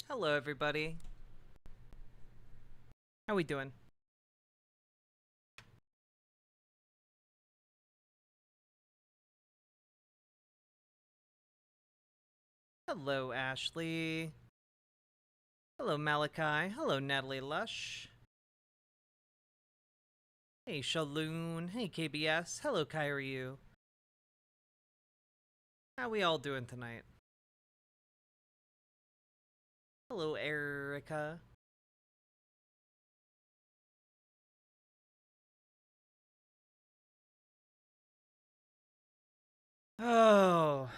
Hello, everybody. How we doing? Hello, Ashley. Hello, Malachi. Hello, Natalie Lush. Hey, Shaloon. Hey, KBS. Hello, Kyryu. How we all doing tonight? Hello, Erica. Oh.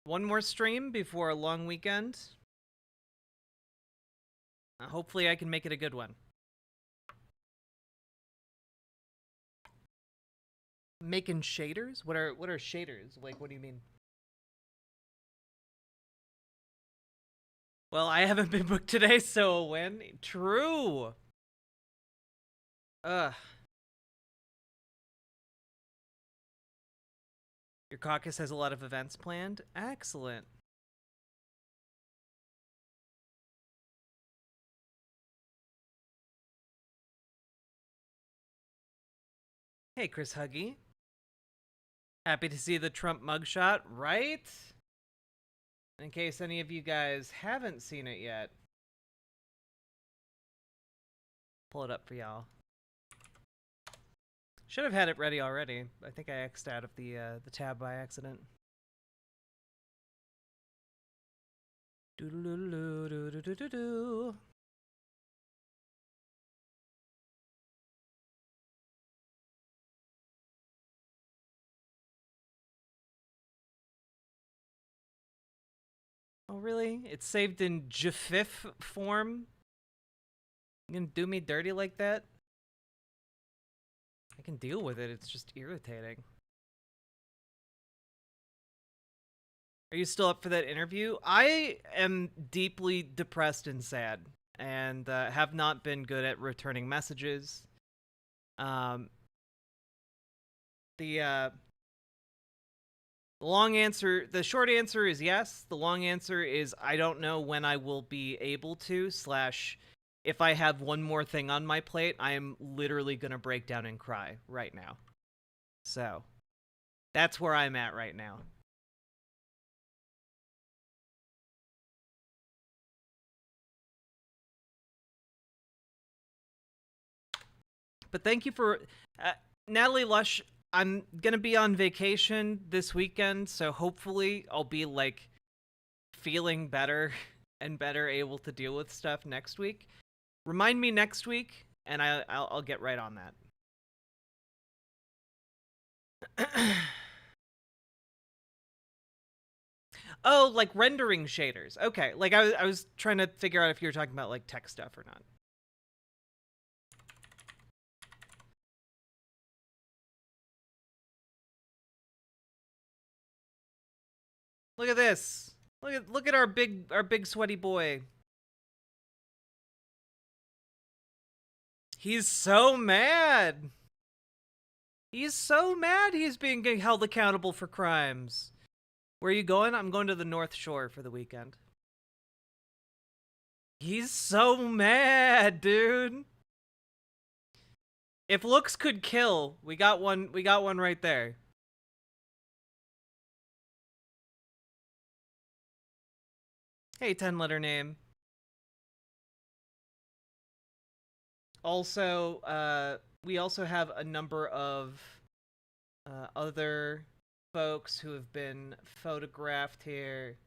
One more stream before a long weekend. Hopefully I can make it a good one. Making shaders? What are shaders? Like, what do you mean? Well, I haven't been booked today, so a win. True. Ugh. Your caucus has a lot of events planned? Excellent. Hey, Chris Huggy. Happy to see the Trump mugshot, right? In case any of you guys haven't seen it yet. Pull it up for y'all. Should have had it ready already. I think I X'd out of the tab by accident. Doo-doo-doo-doo-doo-doo-doo-doo. Oh, really? It's saved in GIF form? You gonna do me dirty like that? I can deal with it, it's just irritating. Are you still up for that interview? I am deeply depressed and sad, and have not been good at returning messages. The the short answer is yes. The long answer is I don't know when I will be able to, / if I have one more thing on my plate, I am literally gonna break down and cry right now. So, that's where I'm at right now. But thank you for Natalie Lush. I'm gonna be on vacation this weekend, so hopefully I'll be like feeling better and better able to deal with stuff next week. Remind me next week, and I'll get right on that. Oh, like rendering shaders. Okay, like I was trying to figure out if you were talking about like tech stuff or not. Look at this. Look at our big sweaty boy. He's so mad. He's so mad he's being held accountable for crimes. Where are you going? I'm going to the North Shore for the weekend. He's so mad, dude. If looks could kill, we got one right there. Hey, 10-letter name. Also, we also have a number of other folks who have been photographed here.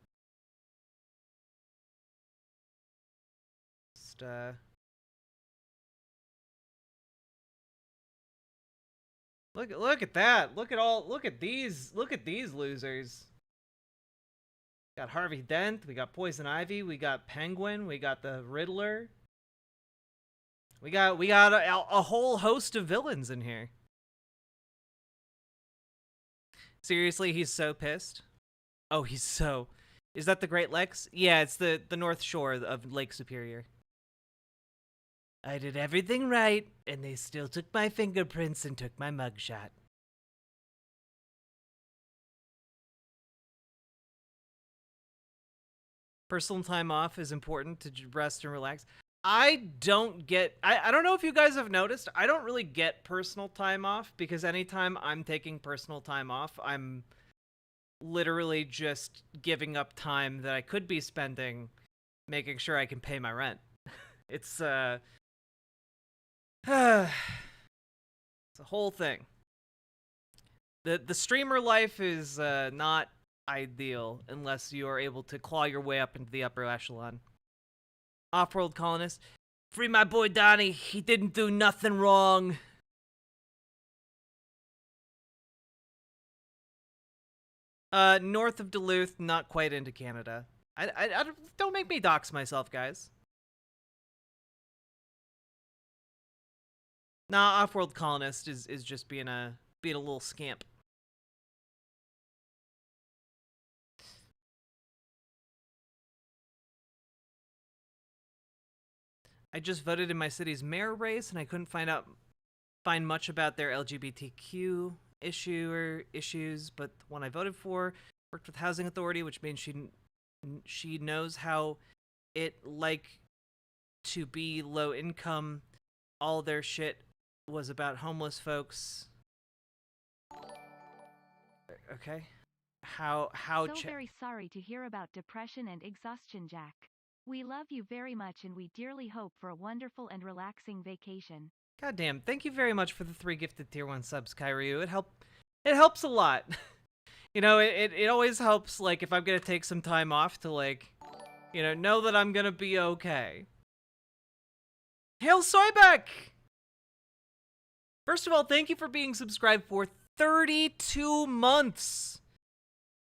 Just, look at that. Look at these losers. Got Harvey Dent, we got Poison Ivy, we got Penguin, we got the Riddler. We got a whole host of villains in here. Seriously, he's so pissed. Oh, he's so... Is that the Great Lakes? Yeah, it's the North Shore of Lake Superior. I did everything right, and they still took my fingerprints and took my mugshot. Personal time off is important to rest and relax. I don't get, I don't know if you guys have noticed, I don't really get personal time off because anytime I'm taking personal time off, I'm literally just giving up time that I could be spending making sure I can pay my rent. It's, it's a whole thing. The streamer life is not ideal unless you are able to claw your way up into the upper echelon. Off-world colonist, free my boy Donnie. He didn't do nothing wrong. North of Duluth, not quite into Canada. I don't make me dox myself, guys. Nah, off-world colonist is just being a little scamp. I just voted in my city's mayor race, and I couldn't find much about their LGBTQ issues. But the one I voted for worked with housing authority, which means she knows how it like to be low income. All their shit was about homeless folks. Okay, how so very sorry to hear about depression and exhaustion, Jack. We love you very much and we dearly hope for a wonderful and relaxing vacation. Goddamn, thank you very much for the 3 gifted tier 1 subs, Kyryu. It helps a lot. You know, it always helps, like, if I'm gonna take some time off to, like, you know that I'm gonna be okay. Hail Soybeck! First of all, thank you for being subscribed for 32 months.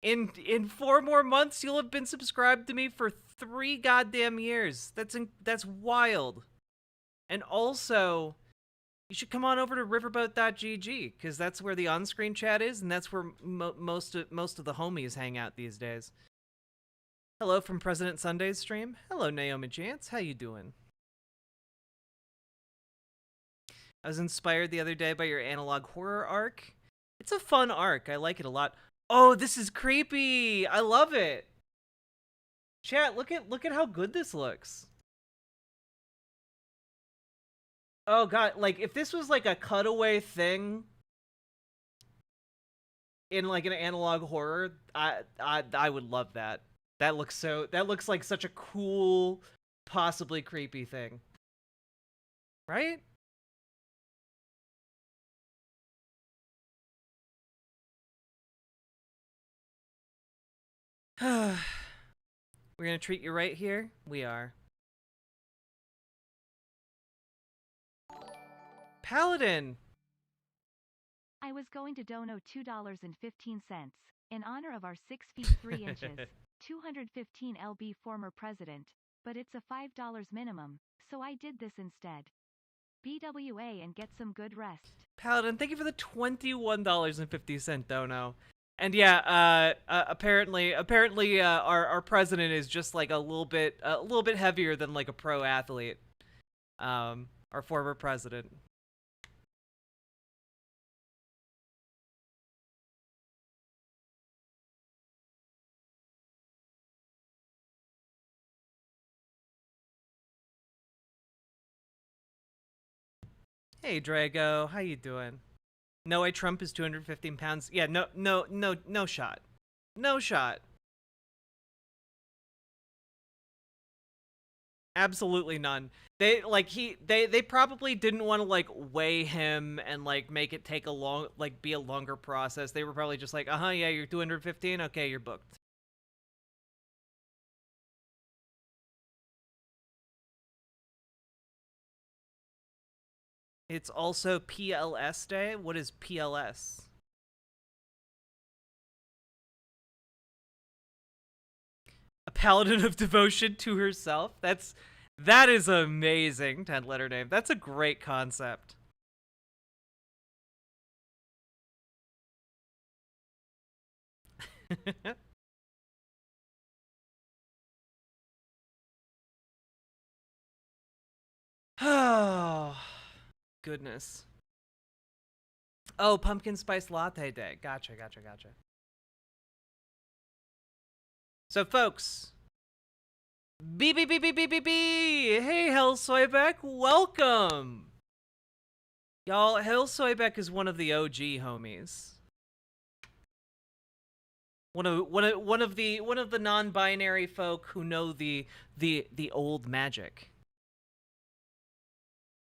In 4 more months, you'll have been subscribed to me for 3 goddamn years. That's wild. And also, you should come on over to riverboat.gg, because that's where the on-screen chat is, and that's where most of the homies hang out these days. Hello from President Sunday's stream. Hello, Naomi Chance. How you doing? I was inspired the other day by your analog horror arc. It's a fun arc. I like it a lot. Oh, this is creepy. I love it. Chat, look at how good this looks. Oh god, like if this was like a cutaway thing in like an analog horror, I would love that. That looks like such a cool, possibly creepy thing. Right? We're gonna treat you right here? We are. Paladin! I was going to dono $2.15 in honor of our 6 feet 3 inches, 215 lb former president, but it's a $5 minimum, so I did this instead. BWA and get some good rest. Paladin, thank you for the $21.50 dono. And yeah, apparently, our president is just like a little bit heavier than like a pro athlete. Our former president. Hey Drago, how you doing? No, Trump is 215 pounds. Yeah, no shot. No shot. Absolutely none. They probably didn't want to like weigh him and like make it take be a longer process. They were probably just like, yeah, you're 215. Okay, you're booked. It's also PLS Day. What is PLS? A paladin of devotion to herself? That is amazing, 10-letter name. That's a great concept. Oh, goodness. Oh, pumpkin spice latte day. Gotcha. So, folks, B. Hey, Hellsoybeck, welcome. Y'all, Hellsoybeck is one of the OG homies. One of the non-binary folk who know the old magic.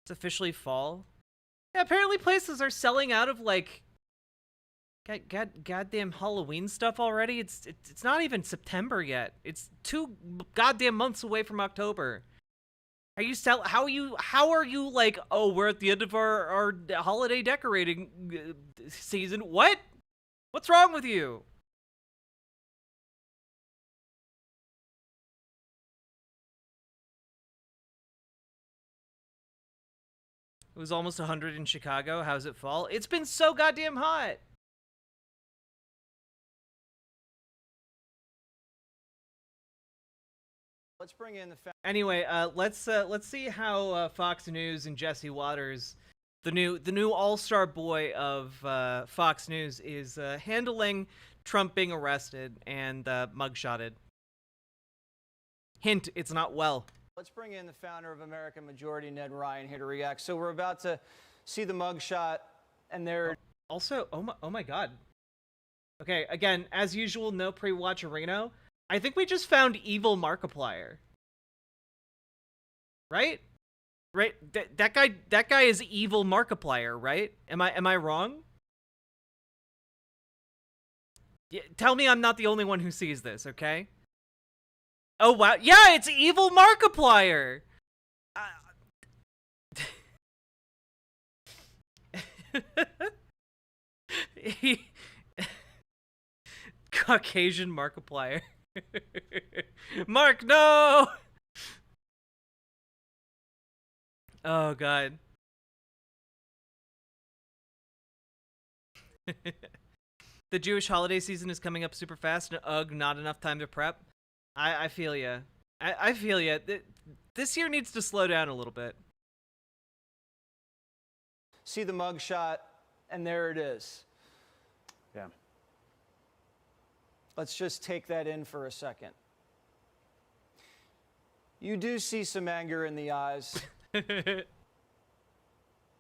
It's officially fall. Yeah, apparently places are selling out of like goddamn Halloween stuff already. It's not even September yet. It's 2 goddamn months away from October. Are you how are you like, oh, we're at the end of our holiday decorating season? What? What's wrong with you? It was almost 100 in Chicago. How's it fall? It's been so goddamn hot. Let's bring in the anyway. Let's see how Fox News and Jesse Waters, the new all-star boy of Fox News, is handling Trump being arrested and mugshotted. Hint: it's not well. Let's bring in the founder of American Majority, Ned Ryan, here to react. So we're about to see the mugshot, and there. Also, oh my God. Okay, again, as usual, no pre-watch-erino. I think we just found evil Markiplier. Right? Right? That guy is evil Markiplier, right? Am I wrong? Yeah, tell me I'm not the only one who sees this, okay? Oh wow, yeah, it's evil Markiplier. Caucasian Markiplier. Mark, no! Oh, God. The Jewish holiday season is coming up super fast, and ugh, not enough time to prep. I feel ya. I feel ya. This year needs to slow down a little bit. See the mugshot, and there it is. Yeah. Let's just take that in for a second. You do see some anger in the eyes.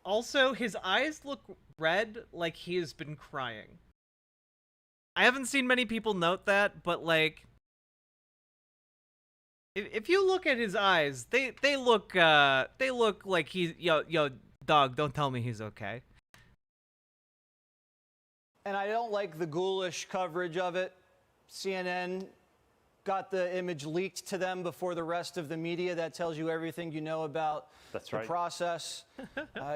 Also, his eyes look red, like he has been crying. I haven't seen many people note that, but like, if you look at his eyes, they look like he's yo dog. Don't tell me he's okay. And I don't like the ghoulish coverage of it. CNN got the image leaked to them before the rest of the media. That tells you everything you know about the process.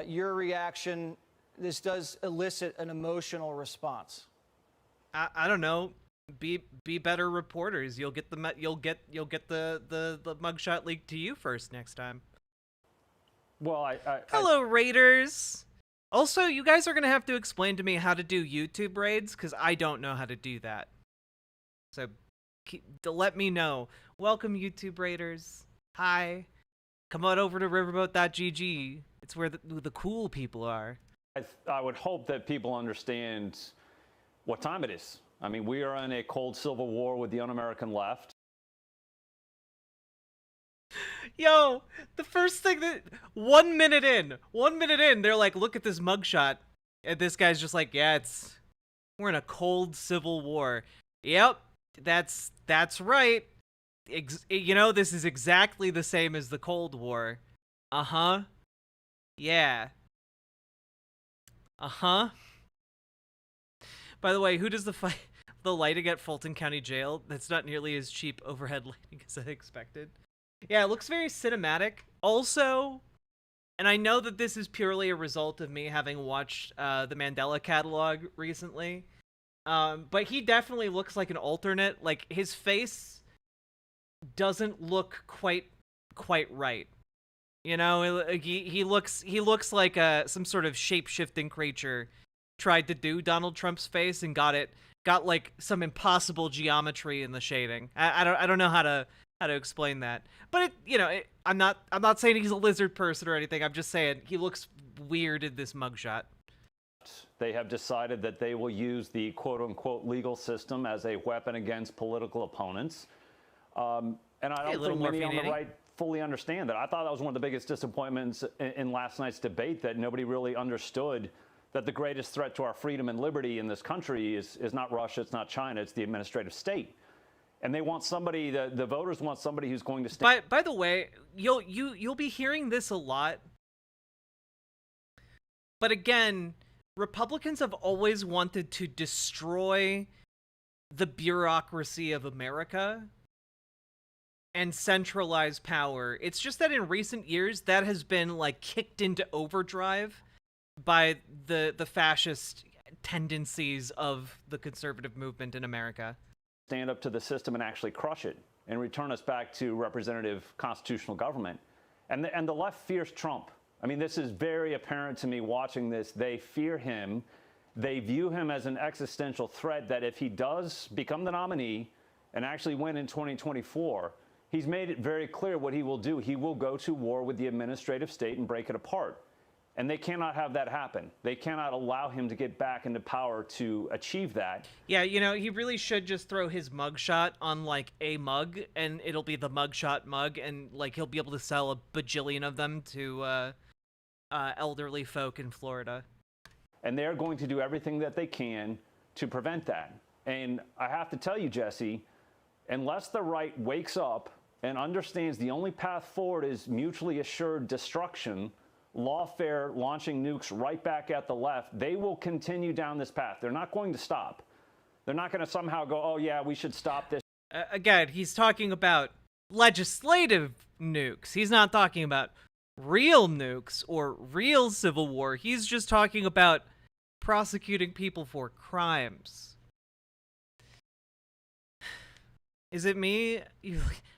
Your reaction, this does elicit an emotional response. I don't know. Be better reporters. You'll get the mugshot leaked to you first next time. Well, Hello, Raiders. Also, you guys are gonna have to explain to me how to do YouTube raids, because I don't know how to do that. So, let me know. Welcome, YouTube Raiders. Hi. Come on over to riverboat.gg. It's where the cool people are. I would hope that people understand what time it is. I mean, we are in a cold civil war with the un-American left. Yo, the first thing that 1 minute in, they're like, look at this mugshot. And this guy's just like, yeah, we're in a cold civil war. Yep, that's right. You know, this is exactly the same as the Cold War. Uh-huh. Yeah. Uh-huh. By the way, who does the lighting at Fulton County Jail? That's not nearly as cheap overhead lighting as I expected. Yeah, it looks very cinematic. Also, and I know that this is purely a result of me having watched the Mandela Catalog recently, but he definitely looks like an alternate. Like, his face doesn't look quite right. You know, he looks like some sort of shape-shifting creature tried to do Donald Trump's face and got like some impossible geometry in the shading. I don't know how to explain that, but I'm not saying he's a lizard person or anything. I'm just saying he looks weird in this mugshot. They have decided that they will use the quote-unquote legal system as a weapon against political opponents. And I don't think many on the right fully understand that. I thought that was one of the biggest disappointments in last night's debate, that nobody really understood that the greatest threat to our freedom and liberty in this country is not Russia, it's not China, it's the administrative state. And they want somebody, the voters want somebody who's going to stand. By the way, you'll be hearing this a lot. But again, Republicans have always wanted to destroy the bureaucracy of America and centralize power. It's just that in recent years, that has been like kicked into overdrive by the fascist tendencies of the conservative movement in America. Stand up to the system and actually crush it and return us back to representative constitutional government. And the left fears Trump. I mean, this is very apparent to me watching this. They fear him. They view him as an existential threat that if he does become the nominee and actually win in 2024, he's made it very clear what he will do. He will go to war with the administrative state and break it apart. And they cannot have that happen. They cannot allow him to get back into power to achieve that. Yeah, you know, he really should just throw his mugshot on, like, a mug, and it'll be the mugshot mug, and, like, he'll be able to sell a bajillion of them to elderly folk in Florida. And they're going to do everything that they can to prevent that. And I have to tell you, Jesse, unless the right wakes up and understands the only path forward is mutually assured destruction, lawfare launching nukes right back at the left, they will continue down this path. They're not going to stop. They're not going to somehow go, oh, yeah, we should stop this. Again, he's talking about legislative nukes. He's not talking about real nukes or real civil war. He's just talking about prosecuting people for crimes. Is it me?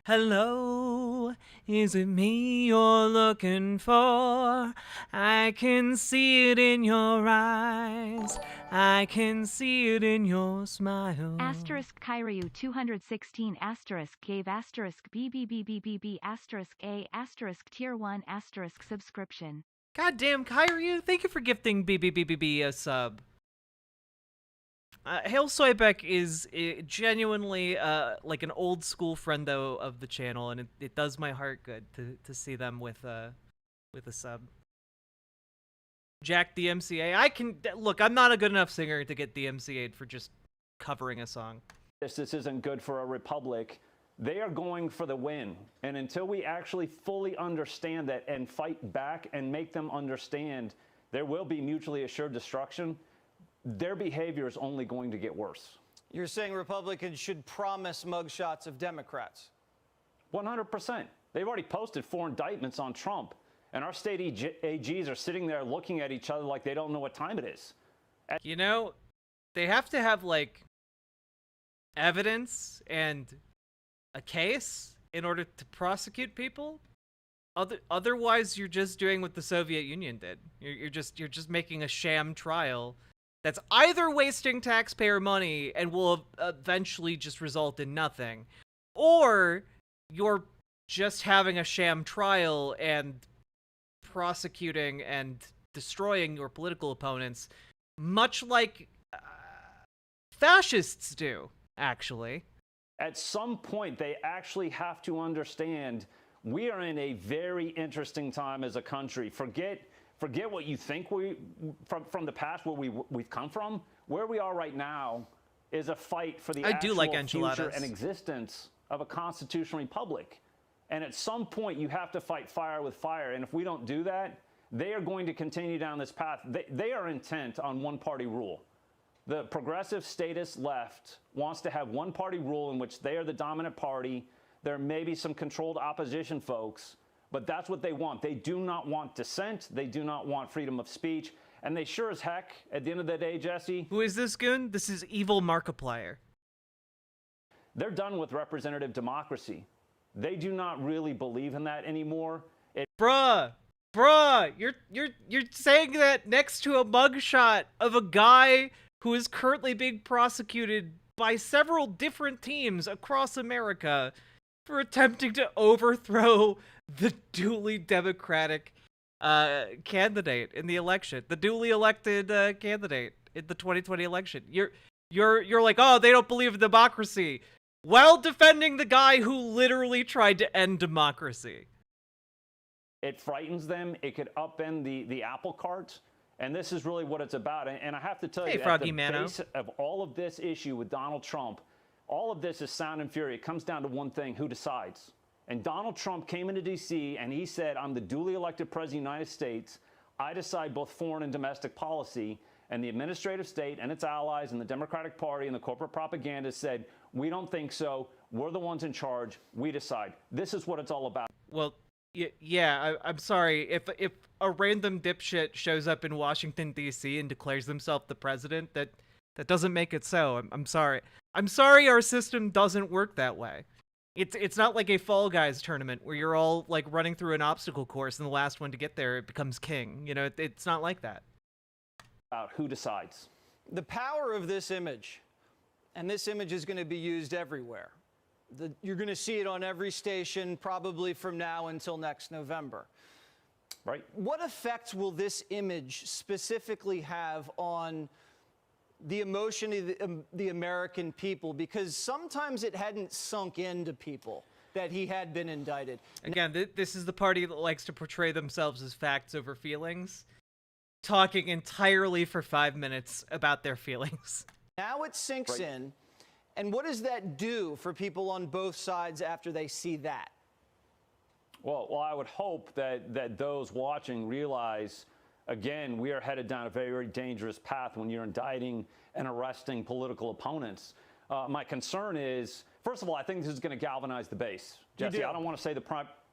Hello, is it me you're looking for? I can see it in your eyes. I can see it in your smile. Asterisk Kyryu 216 asterisk gave asterisk BBBBBB asterisk A asterisk tier 1 asterisk subscription. Goddamn, Kyryu, thank you for gifting BBBBB a sub. Hail Soybeck is genuinely like an old school friendo of the channel, and it does my heart good to see them with a sub. Jack the MCA, look, I'm not a good enough singer to get the MCA'd for just covering a song. This isn't good for a republic. They are going for the win. And until we actually fully understand that and fight back and make them understand there will be mutually assured destruction, their behavior is only going to get worse. You're saying Republicans should promise mugshots of Democrats? 100%. They've already posted 4 indictments on Trump, and our state AGs are sitting there looking at each other like they don't know what time it is. You know, they have to have, like, evidence and a case in order to prosecute people. Otherwise, you're just doing what the Soviet Union did. You're just making a sham trial that's either wasting taxpayer money and will eventually just result in nothing, or you're just having a sham trial and prosecuting and destroying your political opponents, much like fascists do, actually. At some point, they actually have to understand we are in a very interesting time as a country. Forget what you think from the past where we've come from. Where we are right now is a fight for the actual future and existence of a constitutional republic. And at some point, you have to fight fire with fire. And if we don't do that, they are going to continue down this path. They are intent on one-party rule. The progressive statist left wants to have one-party rule in which they are the dominant party. There may be some controlled opposition folks, but that's what they want. They do not want dissent. They do not want freedom of speech. And they sure as heck, at the end of the day, Jesse... Who is this goon? This is Evil Markiplier. They're done with representative democracy. They do not really believe in that anymore. Bruh, you're saying that next to a mugshot of a guy who is currently being prosecuted by several different teams across America for attempting to overthrow the duly democratic candidate in the election, the duly elected candidate in the 2020 election. You're like, oh, they don't believe in democracy. while defending the guy who literally tried to end democracy. It frightens them. It could upend the apple cart. And this is really what it's about. And I have to tell you, at the base of all of this issue with Donald Trump, all of this is sound and fury. It comes down to one thing: who decides? And Donald Trump came into D.C. and he said, I'm the duly elected president of the United States. I decide both foreign and domestic policy. And the administrative state and its allies and the Democratic Party and the corporate propaganda said, we don't think so. We're the ones in charge. We decide. This is what it's all about. Well, yeah, I'm sorry. If a random dipshit shows up in Washington, D.C. and declares himself the president, that doesn't make it so. I'm sorry. I'm sorry our system doesn't work that way. It's not like a Fall Guys tournament where you're all like running through an obstacle course and the last one to get there becomes king. You know, it's not like that. Who decides? The power of this image, and this image is going to be used everywhere. You're going to see it on every station probably from now until next November. Right. What effect will this image specifically have on the emotion of the American people? Because sometimes it hadn't sunk into people that he had been indicted. Again, this is the party that likes to portray themselves as facts over feelings, talking entirely for 5 minutes about their feelings. Now it sinks in. And what does that do for people on both sides after they see that? Well, I would hope that those watching realize, again, we are headed down a very, very dangerous path when you're indicting and arresting political opponents. My concern is, first of all, I think this is going to galvanize the base. Jesse, I don't want to say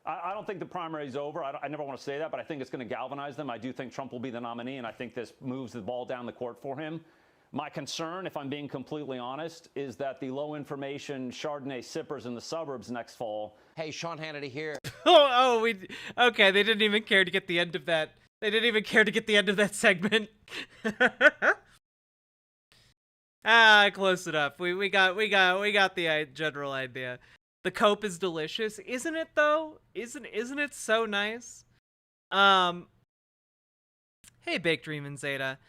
I don't think the primary is over. I never want to say that, but I think it's going to galvanize them. I do think Trump will be the nominee, and I think this moves the ball down the court for him. My concern, if I'm being completely honest, is that the low-information Chardonnay sippers in the suburbs next fall. Hey, Sean Hannity here. Okay, they didn't even care to get the end of that. They didn't even care to get the end of that segment. Close enough. We got the general idea. The cope is delicious, isn't it? Though, isn't it so nice? Hey, Baked Dream and Zeta.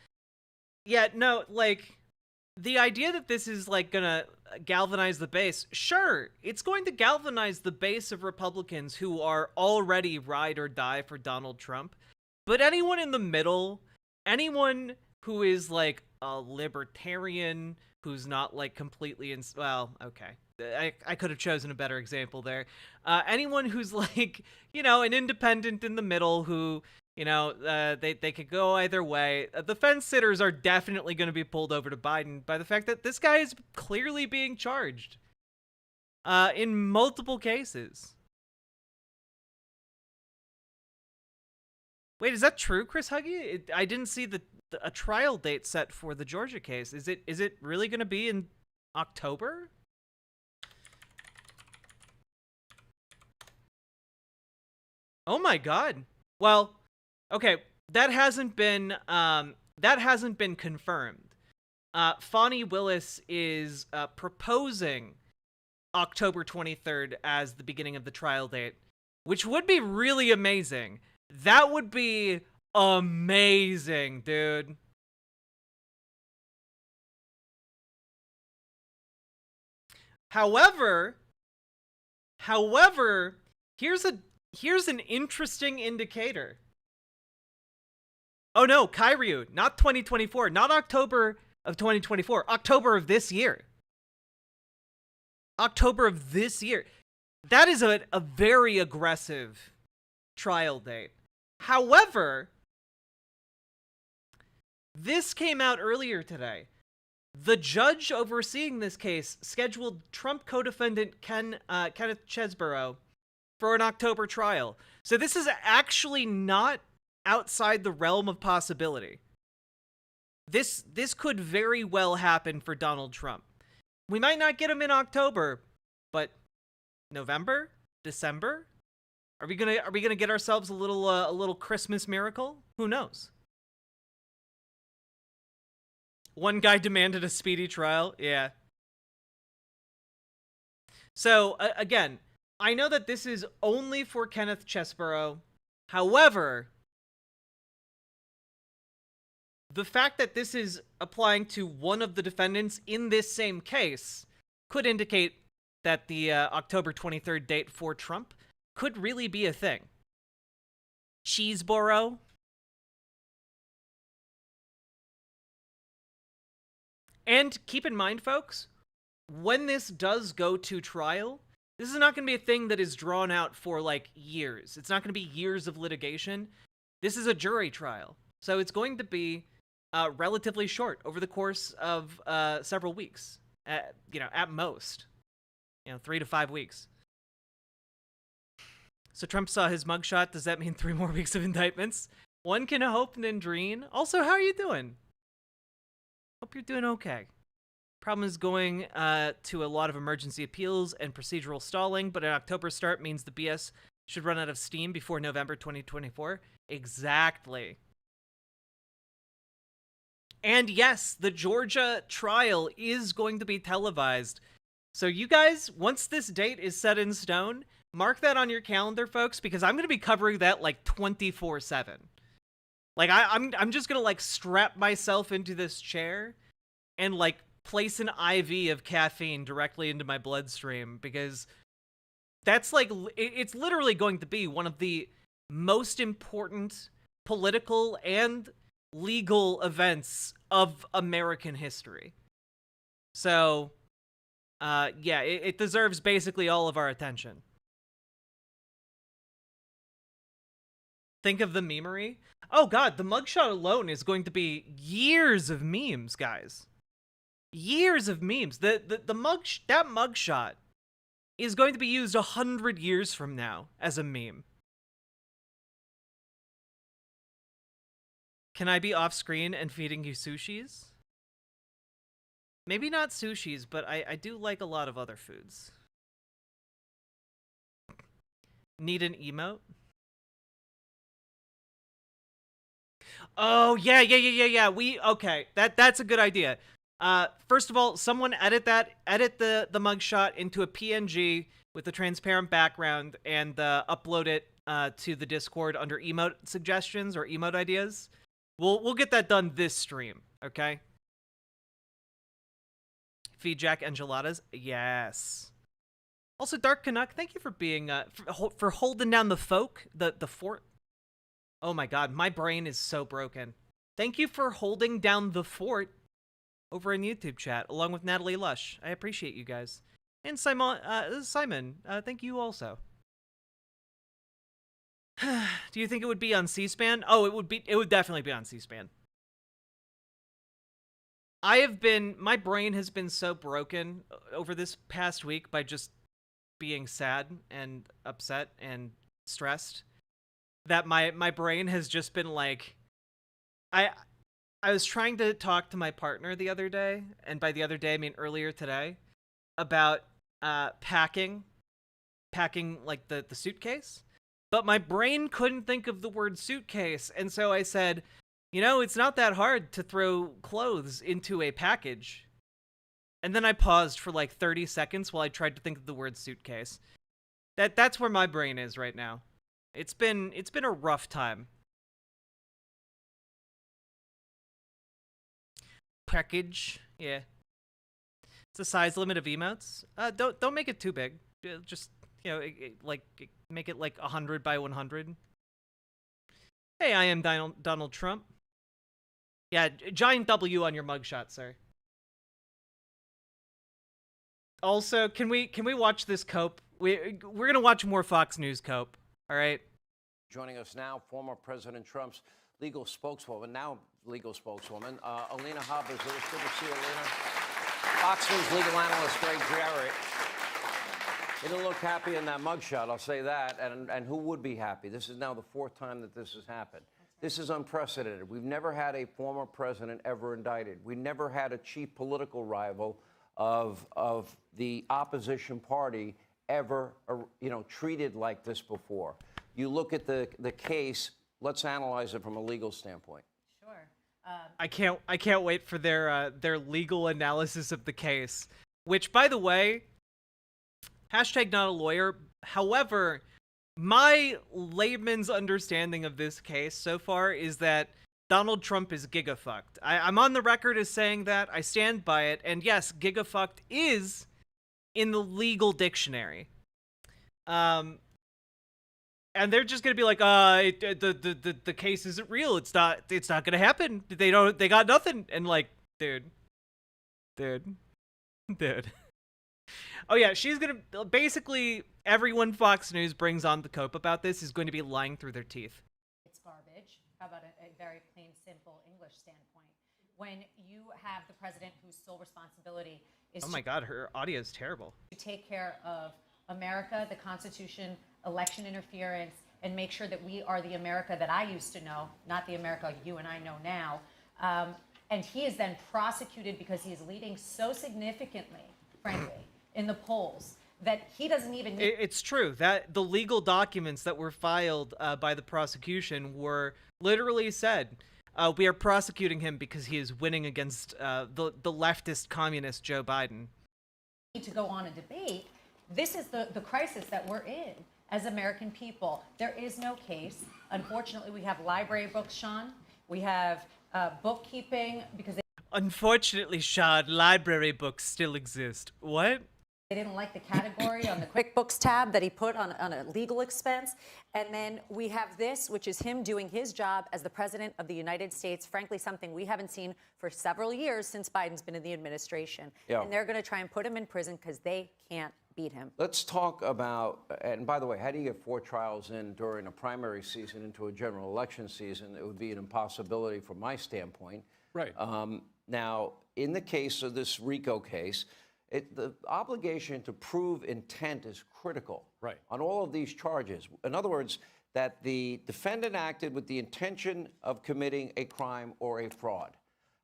Yeah, no, like, the idea that this is, like, gonna galvanize the base, sure, it's going to galvanize the base of Republicans who are already ride or die for Donald Trump, but anyone in the middle, anyone who is, like, a libertarian, who's not, like, completely well, okay, I could have chosen a better example there. Anyone who's, like, you know, an independent in the middle who... You know, they could go either way. The fence sitters are definitely going to be pulled over to Biden by the fact that this guy is clearly being charged in multiple cases. Wait, is that true, Chris Huggy? I didn't see a trial date set for the Georgia case. Is it really going to be in October? Oh my God. Well, okay, that hasn't been confirmed. Fani Willis is proposing October 23rd as the beginning of the trial date, which would be really amazing. That would be amazing, dude. However, here's an interesting indicator. Oh no, Kyryu, not 2024, not October of 2024, October of this year. October of this year. That is a very aggressive trial date. However, this came out earlier today. The judge overseeing this case scheduled Trump co-defendant Kenneth Chesebro for an October trial. So this is actually not outside the realm of possibility. This could very well happen for Donald Trump. We might not get him in October, but November, December, are we gonna get ourselves a little Christmas miracle? Who knows? One guy demanded a speedy trial. Yeah. So again, I know that this is only for Kenneth Chesebro. However, the fact that this is applying to one of the defendants in this same case could indicate that the October 23rd date for Trump could really be a thing. Cheeseboro. And keep in mind, folks, when this does go to trial, this is not going to be a thing that is drawn out for, like, years. It's not going to be years of litigation. This is a jury trial. So it's going to be relatively short over the course of several weeks. At most. 3 to 5 weeks. So Trump saw his mugshot. Does that mean 3 more weeks of indictments? One can hope and dream. Also, how are you doing? Hope you're doing okay. Problem is going to a lot of emergency appeals and procedural stalling, but an October start means the BS should run out of steam before November 2024. Exactly. And yes, the Georgia trial is going to be televised. So you guys, once this date is set in stone, mark that on your calendar, folks, because I'm going to be covering that like 24/7. Like I'm just going to like strap myself into this chair and like place an IV of caffeine directly into my bloodstream, because that's like, it's literally going to be one of the most important political and legal events of American history. So, yeah, it deserves basically all of our attention. Think of the memery. Oh god, the mugshot alone is going to be years of memes, guys. Years of memes. That mugshot is going to be used 100 years from now as a meme. Can I be off screen and feeding you sushis? Maybe not sushis, but I do like a lot of other foods. Need an emote? Oh, yeah. Okay, that's a good idea. First of all, someone edit the mugshot into a PNG with a transparent background and upload it to the Discord under emote suggestions or emote ideas. We'll get that done this stream, okay? Feed Jack enchiladas, yes. Also, Dark Canuck, thank you for being for holding down the fort. Oh my god, my brain is so broken. Thank you for holding down the fort over in YouTube chat, along with Natalie Lush. I appreciate you guys. And Simon, thank you also. Do you think it would be on C-SPAN? Oh, it would definitely be on C-SPAN. My brain has been so broken over this past week by just being sad and upset and stressed that my brain has just been like, I was trying to talk to my partner the other day, and by the other day I mean earlier today, about packing like the suitcase, but my brain couldn't think of the word suitcase, and so I said, it's not that hard to throw clothes into a package. And then I paused for like 30 seconds while I tried to think of the word suitcase. That's where my brain is right now. It's been a rough time. Package, yeah. It's a size limit of emotes. Don't make it too big. Just make it like 100 by 100. Hey, I am Donald Trump. Yeah, giant W on your mugshot, sir. Also, can we watch this Cope? We're gonna watch more Fox News Cope. All right. Joining us now, former President Trump's legal spokeswoman, now legal spokeswoman, Alina Hobbs. It's good to see you, Alina. Fox News legal analyst Greg Jarrett. He didn't look happy in that mugshot, I'll say that. And who would be happy? This is now the 4th time that this has happened. This is unprecedented. We've never had a former president ever indicted. We never had a chief political rival of the opposition party ever, treated like this before. You look at the case. Let's analyze it from a legal standpoint. Sure. I can't wait for their legal analysis of the case. Which, by the way, hashtag not a lawyer. However, my layman's understanding of this case so far is that Donald Trump is gigafucked. I'm on the record as saying that. I stand by it. And yes, gigafucked is in the legal dictionary. And they're just gonna be like, the case isn't real. It's not gonna happen. They got nothing. And like, dude. Oh yeah, she's gonna basically everyone Fox News brings on the cope about this is going to be lying through their teeth. It's garbage. How about a very plain, simple English standpoint? When you have the president whose sole responsibility is oh my God, her audio is terrible. to take care of America, the Constitution, election interference, and make sure that we are the America that I used to know, not the America you and I know now. And he is then prosecuted because he is leading so significantly, frankly, in the polls that he doesn't even need. It's true that the legal documents that were filed by the prosecution were literally said, we are prosecuting him because he is winning against the leftist communist Joe Biden. To go on a debate. This is the crisis that we're in as American people. There is no case. Unfortunately, we have library books, Sean. We have bookkeeping because unfortunately, Sean, library books still exist. What? they didn't like the category on the QuickBooks tab that he put on a legal expense. And then we have this, which is him doing his job as the president of the United States, frankly, something we haven't seen for several years since Biden's been in the administration. Yeah. And they're going to try and put him in prison because they can't beat him. Let's talk about, and by the way, how do you get 4 trials in during a primary season into a general election season? It would be an impossibility from my standpoint. Right. Now, in the case of this RICO case, the obligation to prove intent is critical Right. on all of these charges. In other words, that the defendant acted with the intention of committing a crime or a fraud.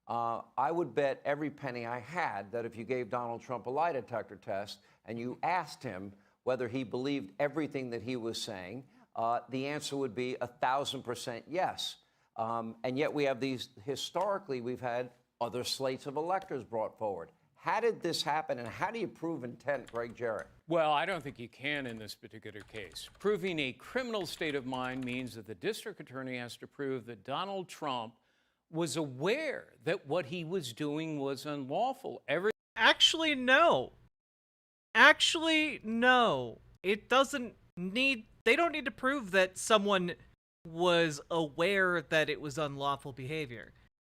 I would bet every penny I had that if you gave Donald Trump a lie detector test and you asked him whether he believed everything that he was saying, the answer would be 1,000% yes. And yet we have these, historically, we've had other slates of electors brought forward. How did this happen, and how do you prove intent, Greg Jarrett? Well, I don't think you can in this particular case. Proving a criminal state of mind means that the district attorney has to prove that Donald Trump was aware that what he was doing was unlawful. Actually, no. Actually, no. It doesn't need... They don't need to prove that someone was aware that it was unlawful behavior.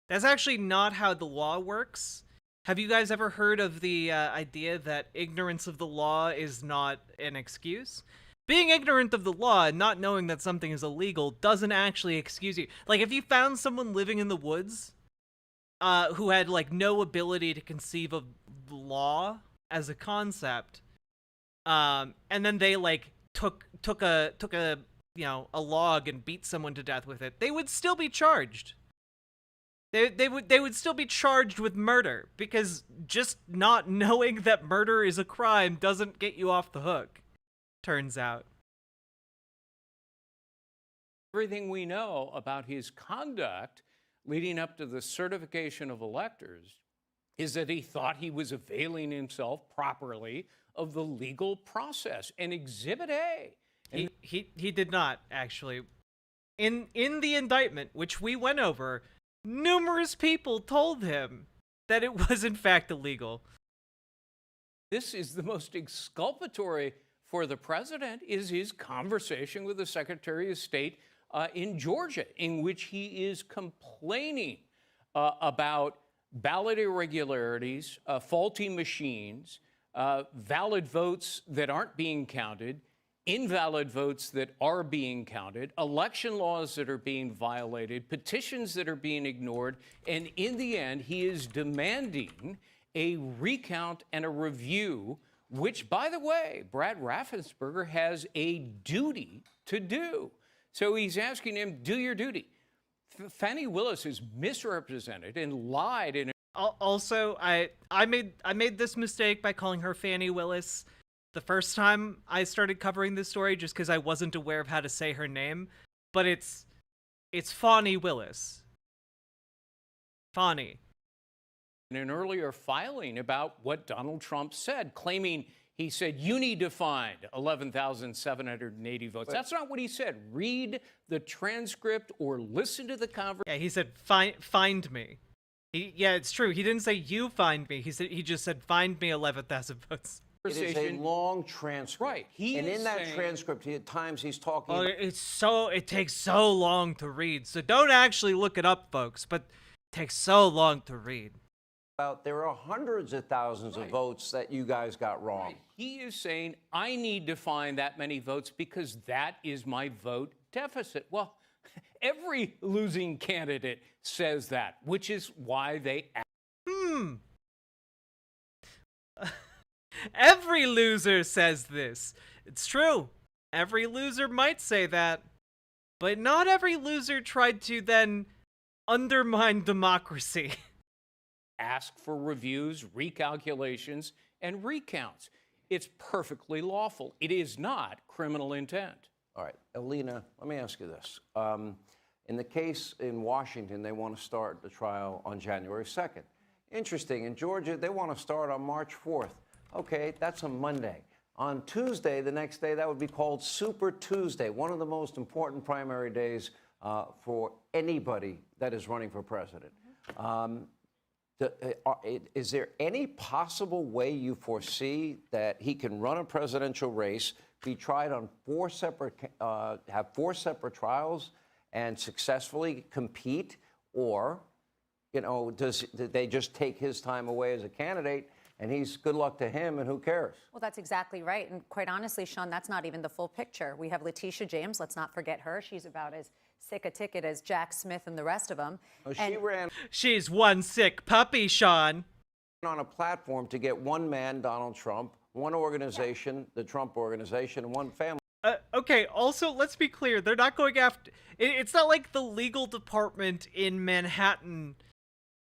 That's actually not how the law works. Have you guys ever heard of the idea that ignorance of the law is not an excuse? Being ignorant of the law and not knowing that something is illegal doesn't actually excuse you. Like, if you found someone living in the woods who had, like, no ability to conceive of law as a concept, and then they, like, took a you know, a log and beat someone to death with it, they would still be charged. They would still be charged with murder, because just not knowing that murder is a crime doesn't get you off the hook, turns out. Everything we know about his conduct leading up to the certification of electors is that he thought he was availing himself properly of the legal process. And Exhibit A... He did not, actually. In the indictment, which we went over, numerous people told him that it was in fact illegal. This is the most exculpatory for the president, is his conversation with the Secretary of State in Georgia, in which he is complaining about ballot irregularities, faulty machines, valid votes that aren't being counted, invalid votes that are being counted, election laws that are being violated, petitions that are being ignored, and in the end, he is demanding a recount and a review, which, by the way, Brad Raffensperger has a duty to do. So he's asking him, do your duty. Fani Willis is misrepresented and lied in... Also, I made this mistake by calling her Fani Willis the first time I started covering this story, just because I wasn't aware of how to say her name, but it's Fani Willis. Fani. In an earlier filing about what Donald Trump said, claiming he said, you need to find 11,780 votes. That's not what he said. Read the transcript or listen to the conversation. Yeah, he said, find me. Yeah, it's true. He didn't say you find me. He just said, find me 11,000 votes. It is a long transcript. Right. And in that transcript, at times he's talking. Oh, it takes so long to read. So don't actually look it up, folks. But it takes so long to read. There are hundreds of thousands of votes that you guys got wrong. Right. He is saying, I need to find that many votes because that is my vote deficit. Well, every losing candidate says that, which is why they Every loser says this. It's true. Every loser might say that. But not every loser tried to then undermine democracy. ask for reviews, recalculations, and recounts. It's perfectly lawful. It is not criminal intent. All right, Alina, let me ask you this. In the case in Washington, they want to start the trial on January 2nd. Interesting. In Georgia, they want to start on March 4th. Okay, that's a Monday. On Tuesday, the next day, that would be called Super Tuesday, one of the most important primary days for anybody that is running for president. Is there any possible way you foresee that he can run a presidential race, be tried on have four separate trials, and successfully compete, or, you know, did they just take his time away as a candidate? And he's good luck to him, and who cares? Well, that's exactly right. And quite honestly, Sean, that's not even the full picture. We have Letitia James. Let's not forget her. She's about as sick a ticket as Jack Smith and the rest of them. Oh, she ran She's one sick puppy, Sean. on a platform to get one man, Donald Trump, one organization, the Trump organization, and one family. Okay, also, let's be clear. They're not going after... It's not like the legal department in Manhattan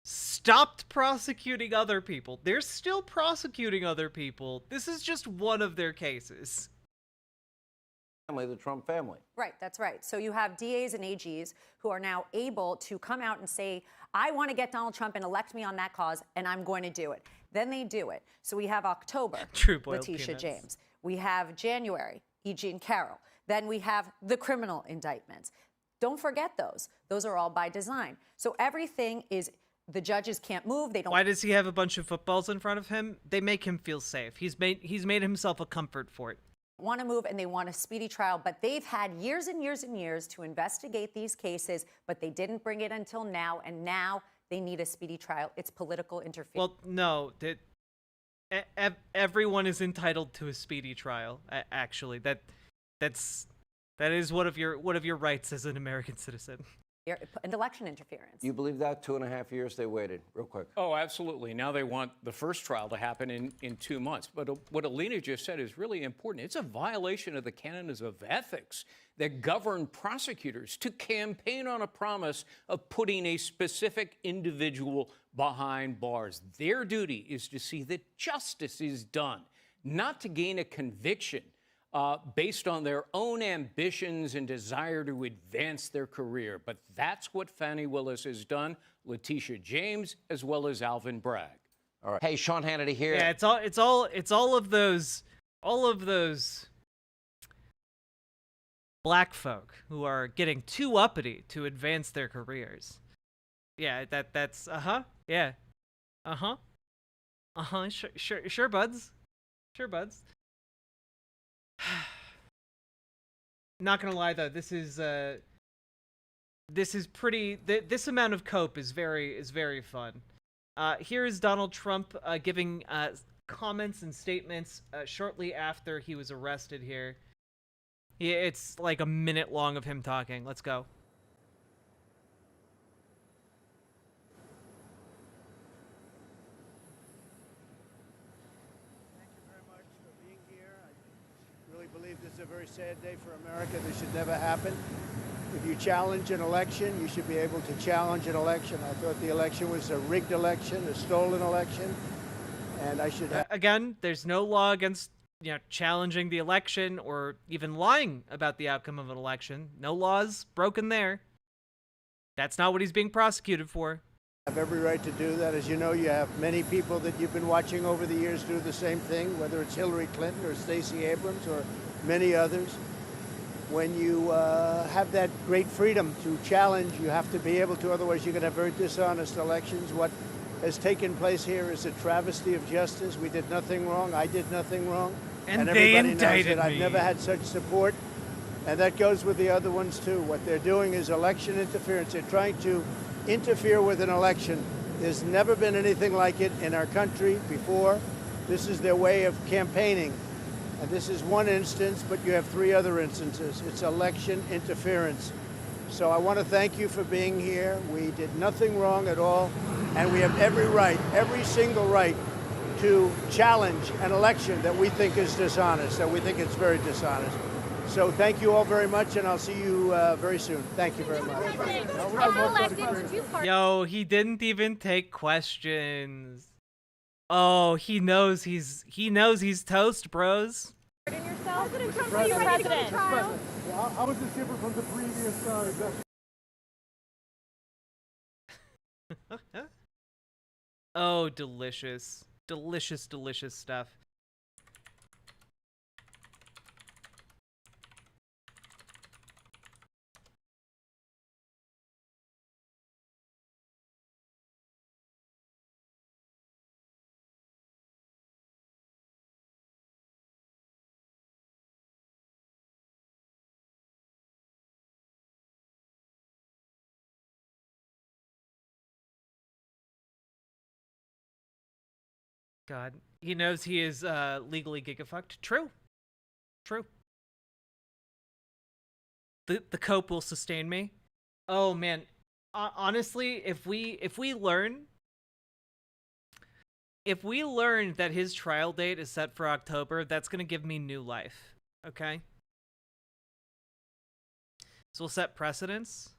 stopped prosecuting other people. They're still prosecuting other people. This is just one of their cases. The Trump family. Right, that's right. So you have DAs and AGs who are now able to come out and say, I want to get Donald Trump and elect me on that cause, and I'm going to do it. Then they do it. So we have October, True boiled Letitia peanuts. James. We have January, E. Jean Carroll. Then we have the criminal indictments. Don't forget those. Those are all by design. So everything is... The judges can't move. They don't. Why does he have a bunch of footballs in front of him? They make him feel safe. He's made himself a comfort fort. Want to move, and they want a speedy trial, but they've had years and years and years to investigate these cases, but they didn't bring it until now, and now they need a speedy trial. It's political interference. Well, no, everyone is entitled to a speedy trial. Actually, that is one of your rights as an American citizen. And election interference. You believe that? 2.5 years they waited. Real quick. Oh, absolutely. Now they want the first trial to happen in 2 months. But what Alina just said is really important. It's a violation of the canons of ethics that govern prosecutors to campaign on a promise of putting a specific individual behind bars. Their duty is to see that justice is done, not to gain a conviction based on their own ambitions and desire to advance their career. But that's what Fani Willis has done, Letitia James, as well as Alvin Bragg. All right. Hey, Sean Hannity here. Yeah, it's all of those black folk who are getting too uppity to advance their careers. Yeah, that's yeah, sure, buds. Not gonna lie though, this is pretty. This amount of cope is very fun. Here is Donald Trump giving comments and statements shortly after he was arrested. Here, it's like a minute long of him talking. Let's go. Believe this is a very sad day for America. This should never happen. If you challenge an election, you should be able to challenge an election. I thought the election was a rigged election, a stolen election, and I should have... Again, there's no law against challenging the election or even lying about the outcome of an election. No laws broken there. That's not what he's being prosecuted for. Have every right to do that. As you know, you have many people that you've been watching over the years do the same thing, whether it's Hillary Clinton or Stacey Abrams or many others. When you have that great freedom to challenge, you have to be able to, otherwise you're going to have very dishonest elections. What has taken place here is a travesty of justice. We did nothing wrong. I did nothing wrong. And they everybody knows indicted that I've me. never had such support. And that goes with the other ones, too. What they're doing is election interference. They're trying to interfere with an election. There's never been anything like it in our country before. This is their way of campaigning. And this is one instance, but you have 3 other instances. It's election interference. So I want to thank you for being here. We did nothing wrong at all. And we have every right, every single right, to challenge an election that we think is dishonest, that we think it's very dishonest. So thank you all very much, and I'll see you very soon. Thank you very much. Yo, he didn't even take questions. Oh, he knows he's toast, bros. President Trump, are you ready to go to trial? I was just different from the previous Oh, delicious. Delicious, delicious stuff. God, he knows he is legally gigafucked. True. True. The cope will sustain me. Oh man, honestly, if we learn that his trial date is set for October, that's gonna give me new life. Okay. So we'll set precedents.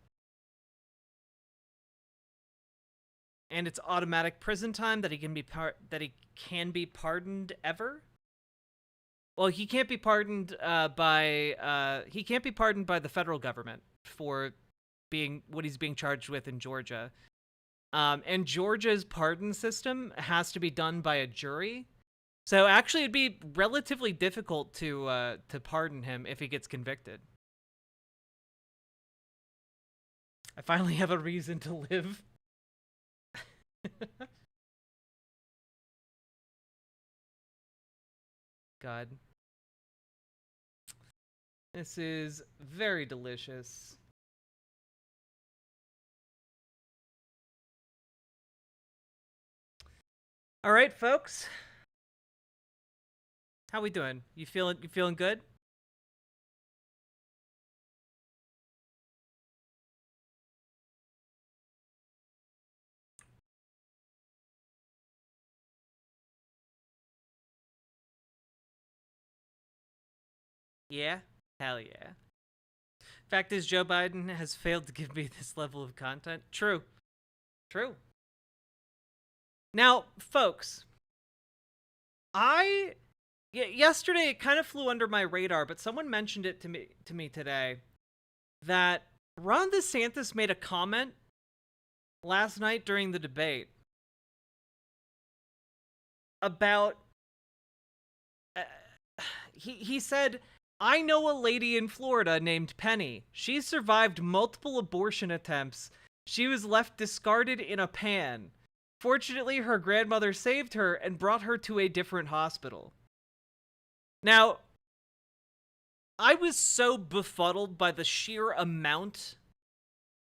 And it's automatic prison time that he can be pardoned ever. Well, he can't be pardoned by the federal government for being what he's being charged with in Georgia. And Georgia's pardon system has to be done by a jury. So actually, it'd be relatively difficult to pardon him if he gets convicted. I finally have a reason to live. God. This is very delicious. All right, folks. How we doing? You feeling good? Yeah? Hell yeah. Fact is, Joe Biden has failed to give me this level of content. True. True. Now, folks, yesterday it kind of flew under my radar, but someone mentioned it to me today that Ron DeSantis made a comment last night during the debate about he said, I know a lady in Florida named Penny. She survived multiple abortion attempts. She was left discarded in a pan. Fortunately, her grandmother saved her and brought her to a different hospital. Now, I was so befuddled by the sheer amount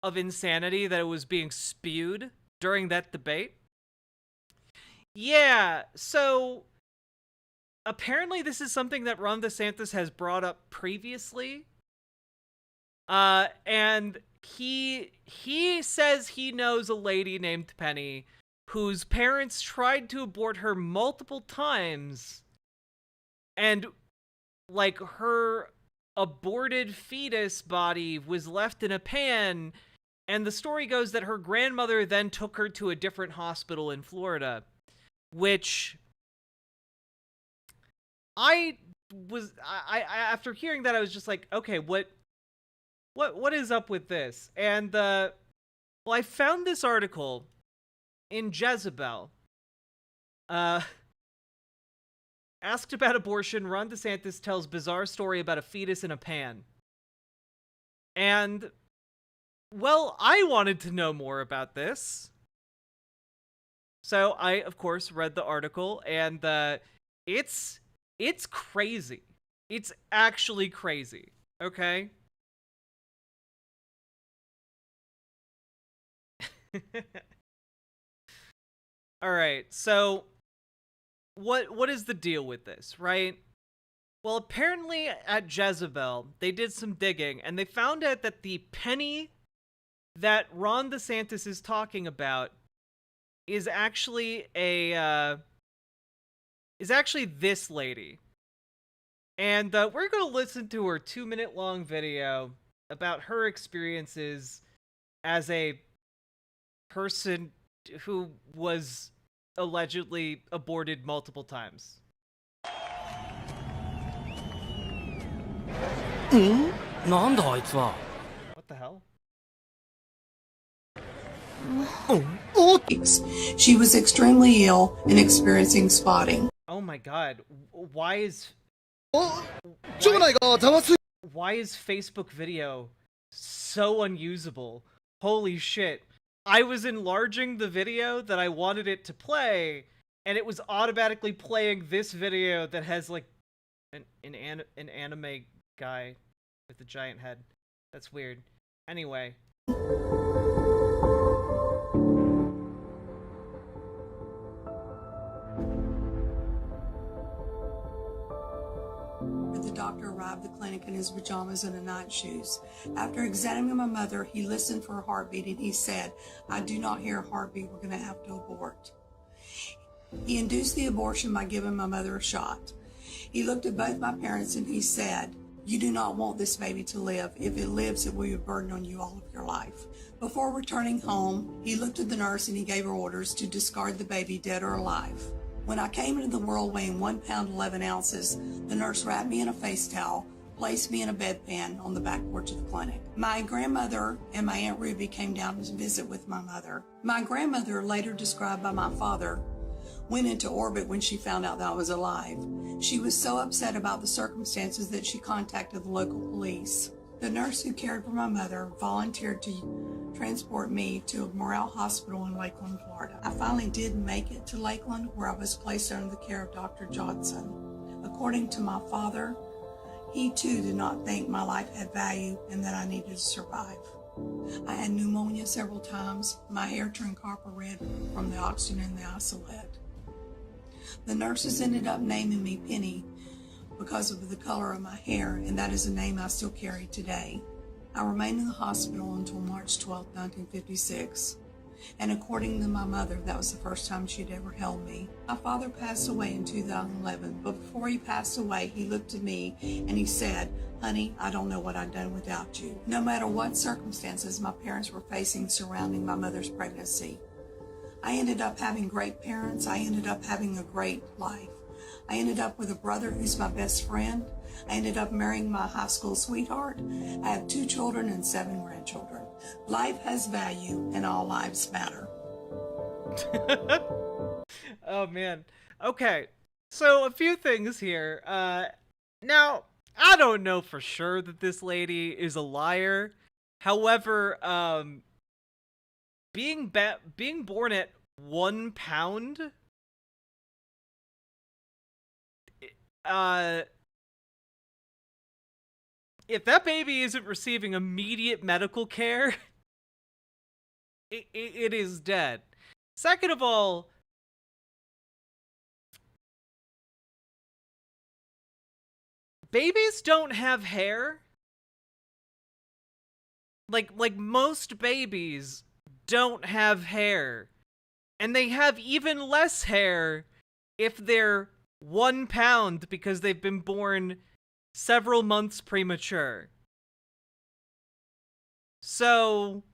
of insanity that was being spewed during that debate. Yeah, so apparently this is something that Ron DeSantis has brought up previously. And he says he knows a lady named Penny whose parents tried to abort her multiple times. And like her aborted fetus body was left in a pan. And the story goes that her grandmother then took her to a different hospital in Florida, which I after hearing that, I was just like, okay, what is up with this? And well, I found this article in Jezebel. Asked about abortion, Ron DeSantis tells bizarre story about a fetus in a pan. And well, I wanted to know more about this. So I, of course, read the article, and it's crazy. It's actually crazy. Okay. All right. So what is the deal with this, right? Well, apparently at Jezebel, they did some digging, and they found out that the penny that Ron DeSantis is talking about is actually this lady. And we're going to listen to her 2-minute long video about her experiences as a person who was allegedly aborted multiple times. What the hell? She was extremely ill and experiencing spotting. Oh my god. Why is Facebook video so unusable? Holy shit. I was enlarging the video that I wanted it to play, and it was automatically playing this video that has like an anime guy with a giant head. That's weird. Anyway. The doctor arrived at the clinic in his pajamas and night shoes. After examining my mother, he listened for a heartbeat and he said, "I do not hear a heartbeat. We're going to have to abort." He induced the abortion by giving my mother a shot. He looked at both my parents and he said, "You do not want this baby to live. If it lives, it will be a burden on you all of your life." Before returning home, he looked at the nurse and he gave her orders to discard the baby, dead or alive. When I came into the world weighing 1 pound 11 ounces, the nurse wrapped me in a face towel, placed me in a bedpan on the back porch of the clinic. My grandmother and my Aunt Ruby came down to visit with my mother. My grandmother, later described by my father, went into orbit when she found out that I was alive. She was so upset about the circumstances that she contacted the local police. The nurse who cared for my mother volunteered to transport me to a Morale Hospital in Lakeland, Florida. I finally did make it to Lakeland, where I was placed under the care of Dr. Johnson. According to my father, he too did not think my life had value and that I needed to survive. I had pneumonia several times. My hair turned copper red from the oxygen in the isolate. The nurses ended up naming me Penny because of the color of my hair, and that is a name I still carry today. I remained in the hospital until March 12, 1956, and according to my mother, that was the first time she'd ever held me. My father passed away in 2011, but before he passed away, he looked at me and he said, "Honey, I don't know what I'd done without you." No matter what circumstances my parents were facing surrounding my mother's pregnancy, I ended up having great parents. I ended up having a great life. I ended up with a brother who's my best friend. I ended up marrying my high school sweetheart. I have 2 children and 7 grandchildren. Life has value and all lives matter. Oh man. Okay. So a few things here. Now, I don't know for sure that this lady is a liar. However, being born at 1 pound, if that baby isn't receiving immediate medical care, it is dead. Second of all, babies don't have hair. Like most babies don't have hair. And they have even less hair if they're 1 pound because they've been born several months premature. So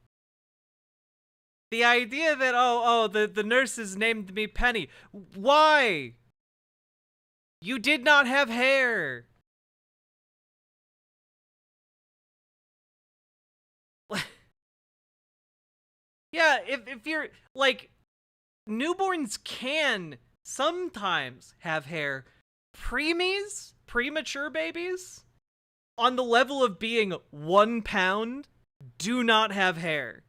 the idea that the nurses named me Penny. Why? You did not have hair. Yeah, if you're like, newborns can sometimes have hair. Preemies, premature babies, on the level of being 1 pound, do not have hair.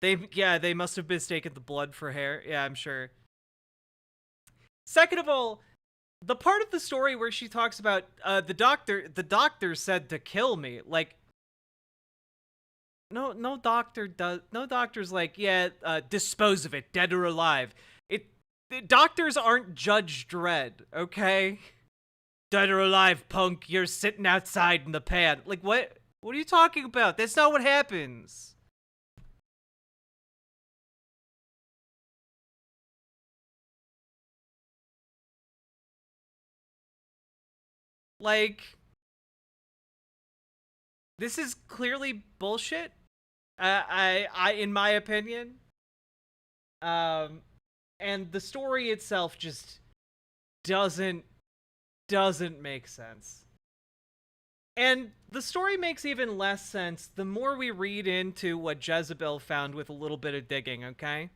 They must have mistaken the blood for hair. Yeah, I'm sure. Second of all, the part of the story where she talks about the doctor said to kill me, like, no doctor's like, yeah, dispose of it, dead or alive. Doctors aren't Judge Dredd, okay? Dead or alive, punk, you're sitting outside in the pan. Like, what are you talking about? That's not what happens. Like, this is clearly bullshit. I in my opinion. And the story itself just doesn't make sense. And the story makes even less sense the more we read into what Jezebel found with a little bit of digging, okay?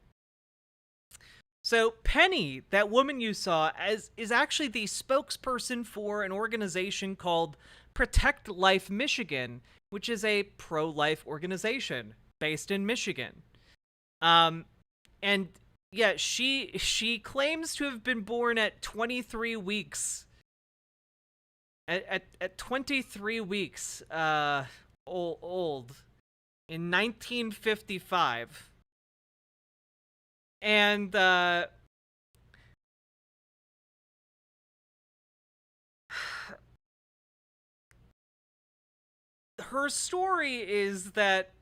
So Penny, that woman you saw, is actually the spokesperson for an organization called Protect Life Michigan, which is a pro-life organization based in Michigan. And yeah, she claims to have been born at 23 weeks. At 23 weeks old in 1955. And her story is that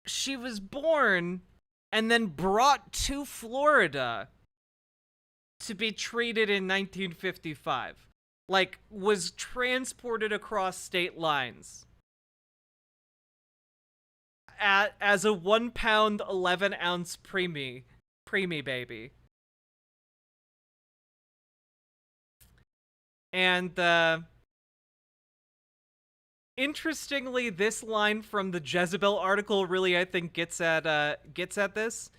she was born and then brought to Florida to be treated in 1955. Like, was transported across state lines as a 1 pound, 11 ounce preemie baby. And, interestingly, this line from the Jezebel article really, I think, gets at this.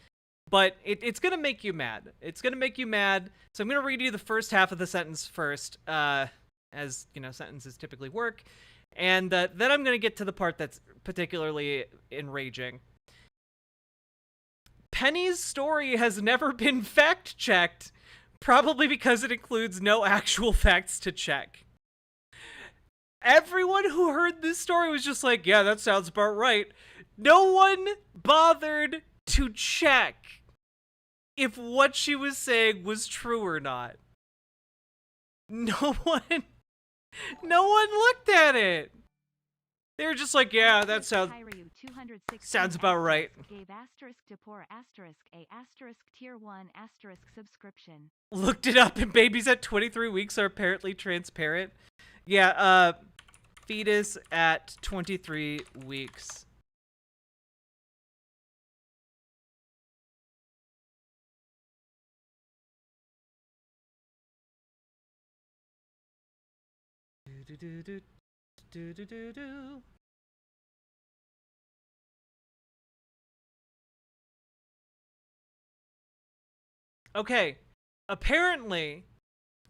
But it's gonna make you mad. It's gonna make you mad. So I'm gonna read you the first half of the sentence first, as you know, sentences typically work, and then I'm gonna get to the part that's particularly enraging. Penny's story has never been fact-checked, probably because it includes no actual facts to check. Everyone who heard this story was just like, yeah, that sounds about right. No one bothered to check if what she was saying was true or not. No one looked at it. They were just like, yeah, that sounds about right. Gave *to tier 1 subscription. Looked it up, and babies at 23 weeks are apparently transparent. Yeah, fetus at 23 weeks. Okay, apparently,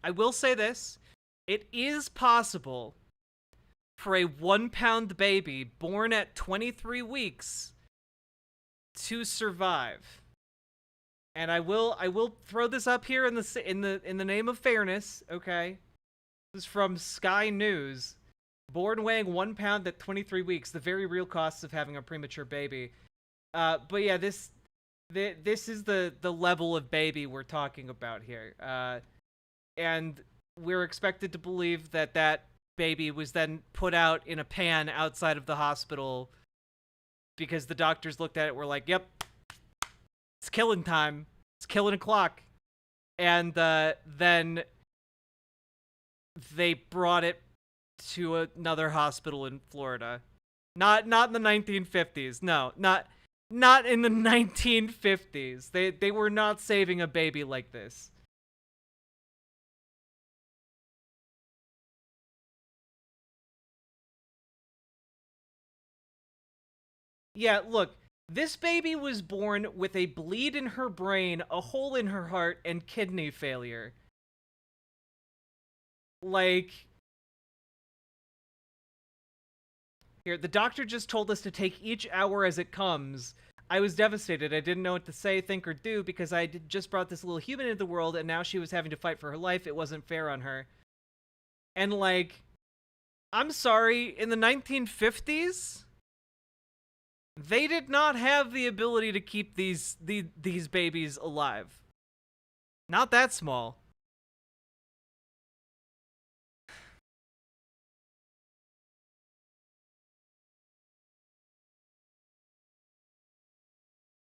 I will say this, it is possible for a 1 pound baby born at 23 weeks to survive. And I will throw this up here in the name of fairness, okay? This is from Sky News. Born weighing 1 pound at 23 weeks, the very real costs of having a premature baby. But yeah, this is the level of baby we're talking about here. And we're expected to believe that baby was then put out in a pan outside of the hospital because the doctors looked at it and were like, yep, it's killing time. It's killing o'clock. And then they brought it to another hospital in Florida. Not in the 1950s. No, not in the 1950s. They were not saving a baby like this. Yeah, look, this baby was born with a bleed in her brain, a hole in her heart, and kidney failure. Like, Here, the doctor just told us to take each hour as it comes. I was devastated. I didn't know what to say, think, or do because I just brought this little human into the world and now she was having to fight for her life. It wasn't fair on her. And, like, I'm sorry, in the 1950s, they did not have the ability to keep these babies alive. Not that small.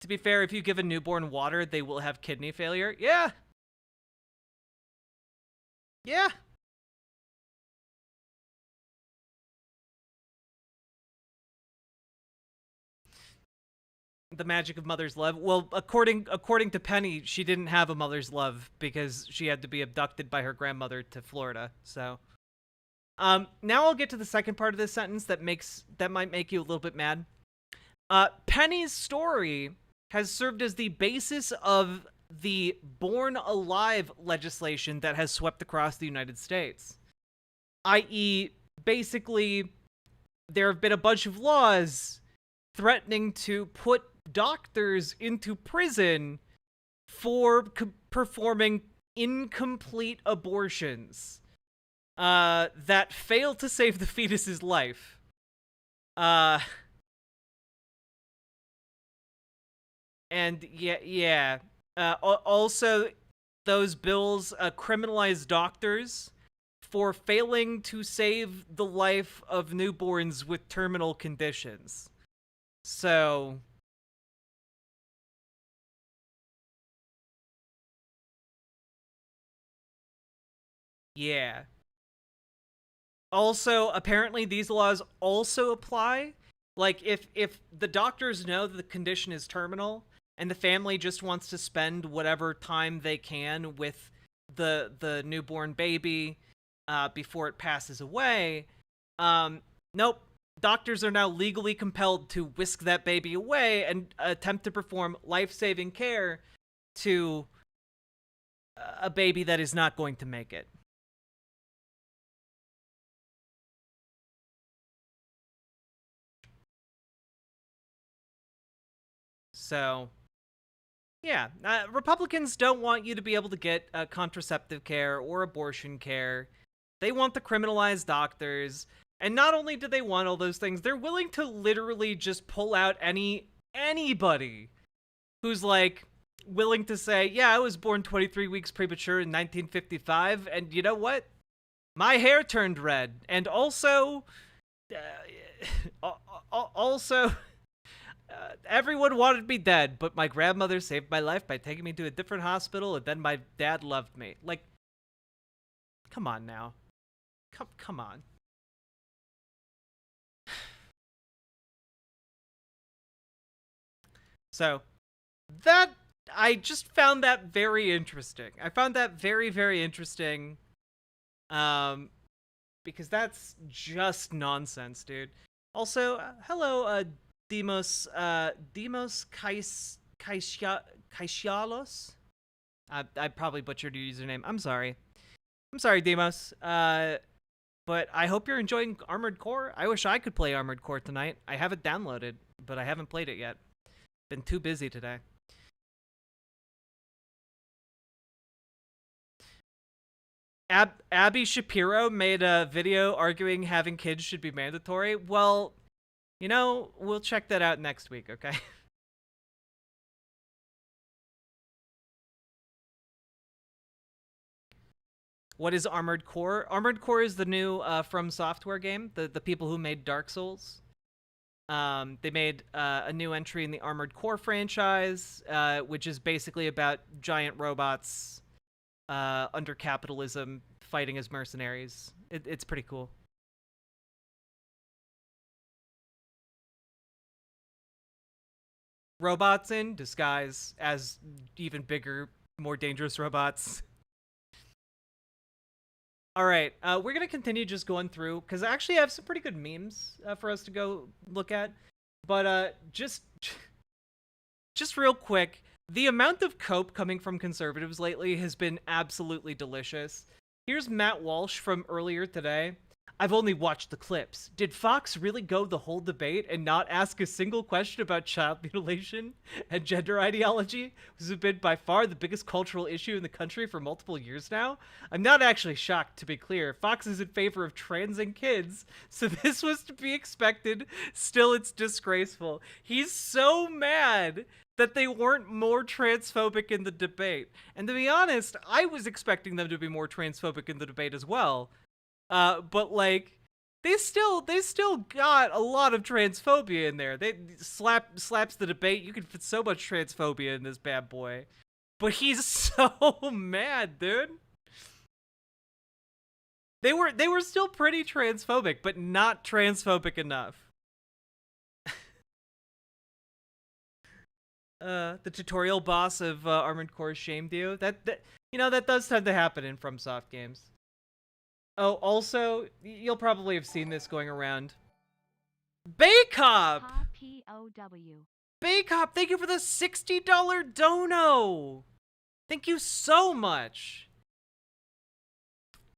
To be fair, if you give a newborn water, they will have kidney failure. Yeah. Yeah. The magic of mother's love. Well, according to Penny, she didn't have a mother's love because she had to be abducted by her grandmother to Florida. So, now I'll get to the second part of this sentence that might make you a little bit mad. Penny's story has served as the basis of the Born Alive legislation that has swept across the United States. I.e., basically, there have been a bunch of laws threatening to put doctors into prison for performing incomplete abortions that fail to save the fetus's life. And yeah. Also, those bills criminalize doctors for failing to save the life of newborns with terminal conditions. So, yeah. Also, apparently these laws also apply. Like, if the doctors know that the condition is terminal, and the family just wants to spend whatever time they can with the newborn baby before it passes away, nope. Doctors are now legally compelled to whisk that baby away and attempt to perform life-saving care to a baby that is not going to make it. So, yeah, Republicans don't want you to be able to get contraceptive care or abortion care. They want to criminalize doctors. And not only do they want all those things, they're willing to literally just pull out anybody who's, like, willing to say, yeah, I was born 23 weeks premature in 1955, and you know what? My hair turned red. And also, everyone wanted me dead, but my grandmother saved my life by taking me to a different hospital, and then my dad loved me. Like, come on now. Come on. So, I just found that very interesting. I found that very, very interesting. Because that's just nonsense, dude. Also, hello, Demos Kaisialos? I probably butchered your username. I'm sorry. I'm sorry, Demos. But I hope you're enjoying Armored Core. I wish I could play Armored Core tonight. I have it downloaded, but I haven't played it yet. Been too busy today. Abby Shapiro made a video arguing having kids should be mandatory. Well, you know, we'll check that out next week, okay? What is Armored Core? Armored Core is the new From Software game, the people who made Dark Souls. They made a new entry in the Armored Core franchise, which is basically about giant robots under capitalism fighting as mercenaries. It's pretty cool. Robots in disguise as even bigger, more dangerous robots. All right, we're going to continue just going through, because I actually have some pretty good memes for us to go look at. But just real quick, the amount of cope coming from conservatives lately has been absolutely delicious. Here's Matt Walsh from earlier today. I've only watched the clips. Did Fox really go the whole debate and not ask a single question about child mutilation and gender ideology, which has been by far the biggest cultural issue in the country for multiple years now? I'm not actually shocked, to be clear. Fox is in favor of transing kids, so this was to be expected. Still, it's disgraceful. He's so mad that they weren't more transphobic in the debate. And to be honest, I was expecting them to be more transphobic in the debate as well. But like, they still got a lot of transphobia in there. They slaps the debate. You can fit so much transphobia in this bad boy, but he's so mad, dude. They were still pretty transphobic, but not transphobic enough. The tutorial boss of Armored Core shamed you. That does tend to happen in FromSoft games. Oh, also, you'll probably have seen this going around. Baycop! P-O-W. Baycop, thank you for the $60 dono! Thank you so much!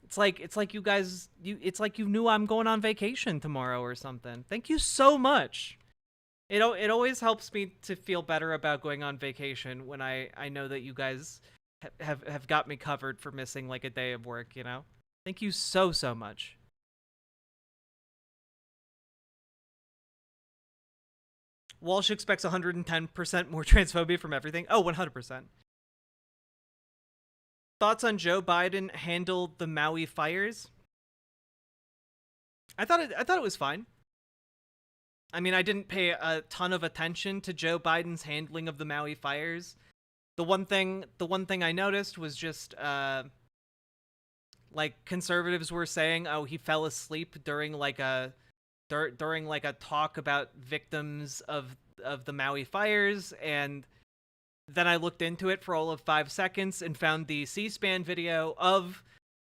It's like you guys, it's like you knew I'm going on vacation tomorrow or something. Thank you so much. It always helps me to feel better about going on vacation when I know that you guys have got me covered for missing like a day of work, you know? Thank you so much. Walsh expects 110% more transphobia from everything. Oh, 100%. Thoughts on Joe Biden handled the Maui fires? I thought it was fine. I mean, I didn't pay a ton of attention to Joe Biden's handling of the Maui fires. The one thing I noticed was just like conservatives were saying, oh, he fell asleep during like a talk about victims of the Maui fires, and then I looked into it for all of 5 seconds and found the C-SPAN video of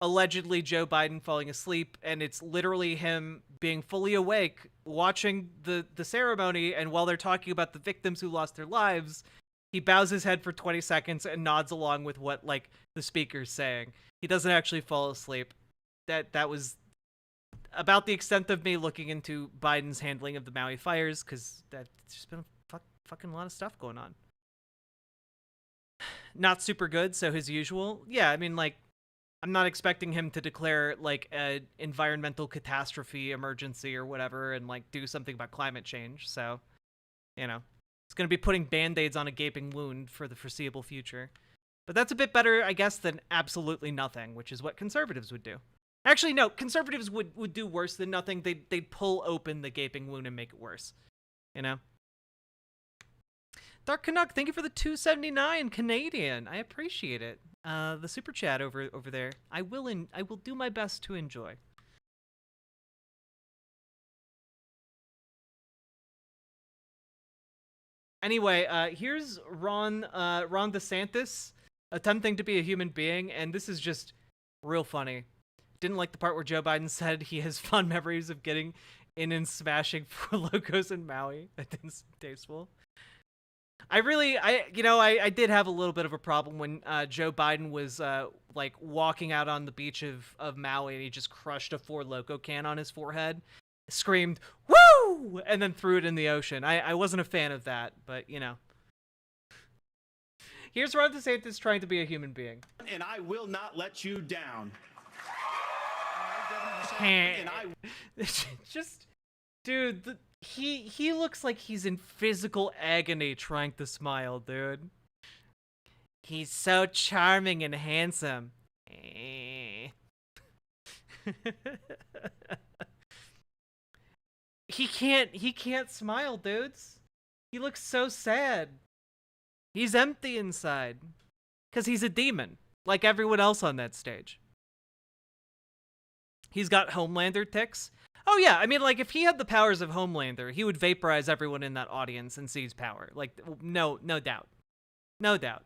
allegedly Joe Biden falling asleep, and it's literally him being fully awake watching the ceremony, and while they're talking about the victims who lost their lives, he bows his head for 20 seconds and nods along with what like the speaker's saying. He doesn't actually fall asleep. That was about the extent of me looking into Biden's handling of the Maui fires, because that's just been a fucking lot of stuff going on. Not super good, so his usual. Yeah, I mean, like, I'm not expecting him to declare, like, an environmental catastrophe emergency or whatever and, like, do something about climate change, so, you know. It's going to be putting Band-Aids on a gaping wound for the foreseeable future. But that's a bit better, I guess, than absolutely nothing, which is what conservatives would do. Actually, no, conservatives would do worse than nothing. They'd pull open the gaping wound and make it worse. You know? Dark Canuck, thank you for the $2.79 Canadian. I appreciate it. The super chat over there. I will do my best to enjoy. Anyway, here's Ron DeSantis attempting to be a human being, and this is just real funny. Didn't like the part where Joe Biden said he has fond memories of getting in and smashing 4 locos in Maui. That didn't seem tasteful. I did have a little bit of a problem when Joe Biden was like walking out on the beach of Maui, and he just crushed a 4 Loko can on his forehead, screamed "Woo!" and then threw it in the ocean. I wasn't a fan of that, but you know. Here's Ron DeSantis trying to be a human being. And I will not let you down. Just, dude, he looks like he's in physical agony trying to smile, dude. He's so charming and handsome. He can't smile, dudes. He looks so sad. He's empty inside. 'Cause he's a demon, like everyone else on that stage. He's got Homelander tics. Oh yeah, I mean, like, if he had the powers of Homelander, he would vaporize everyone in that audience and seize power. Like, no doubt. No doubt.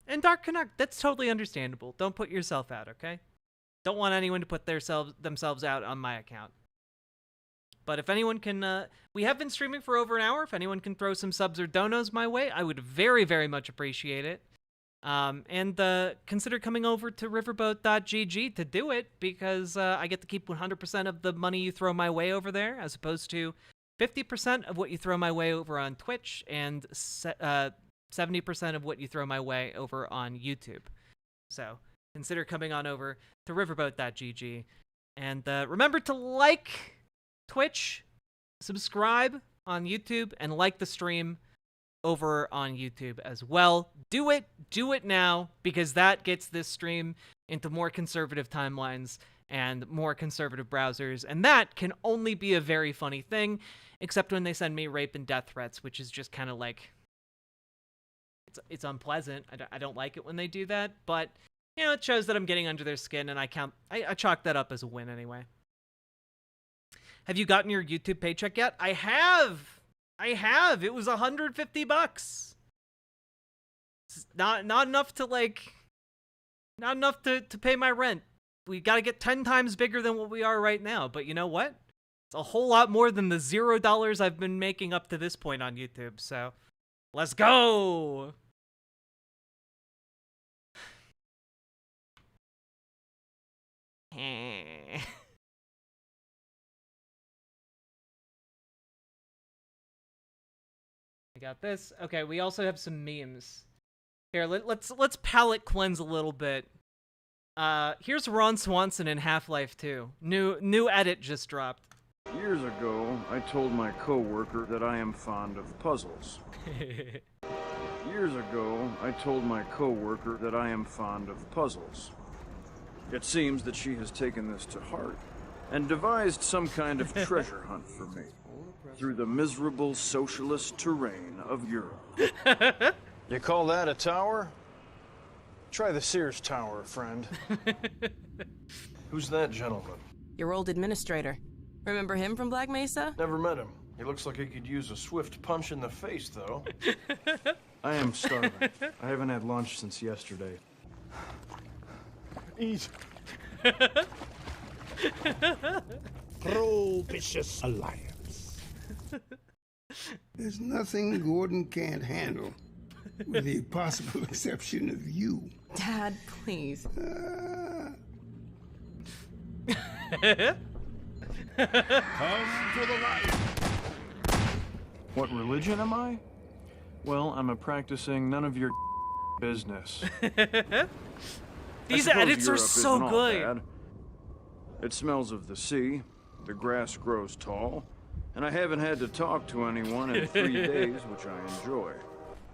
And Dark Canuck, that's totally understandable. Don't put yourself out, okay? Don't want anyone to put themselves out on my account. But if anyone can, we have been streaming for over an hour. If anyone can throw some subs or donos my way, I would very, very much appreciate it. And consider coming over to riverboat.gg to do it, because I get to keep 100% of the money you throw my way over there, as opposed to 50% of what you throw my way over on Twitch and 70% of what you throw my way over on YouTube. So consider coming on over to riverboat.gg. And remember to like Twitch, subscribe on YouTube, and like the stream over on YouTube as well. Do it now, because that gets this stream into more conservative timelines and more conservative browsers, and that can only be a very funny thing, except when they send me rape and death threats, which is just kind of like, it's unpleasant. I don't like it when they do that, but you know, it shows that I'm getting under their skin, and I chalk that up as a win anyway. Have you gotten your YouTube paycheck yet? I have. It was $150. It's not enough to to pay my rent. We got to get 10 times bigger than what we are right now. But you know what? It's a whole lot more than the $0 I've been making up to this point on YouTube. So let's go. I got this. Okay, we also have some memes. Here, let's palate cleanse a little bit. Here's Ron Swanson in Half-Life 2. New edit just dropped. Years ago, I told my coworker that I am fond of puzzles. Years ago, I told my coworker that I am fond of puzzles. It seems that she has taken this to heart and devised some kind of treasure hunt for me through the miserable socialist terrain of Europe. You call that a tower? Try the Sears Tower, friend. Who's that gentleman? Your old administrator. Remember him from Black Mesa? Never met him. He looks like he could use a swift punch in the face, though. I am starving. I haven't had lunch since yesterday. Eat. Propitious alliance. There's nothing Gordon can't handle, with the possible exception of you. Dad, please. Come to the light. What religion am I? Well, I'm a practicing none of your business. These edits are so good. It smells of the sea, the grass grows tall, and I haven't had to talk to anyone in 3 days, which I enjoy.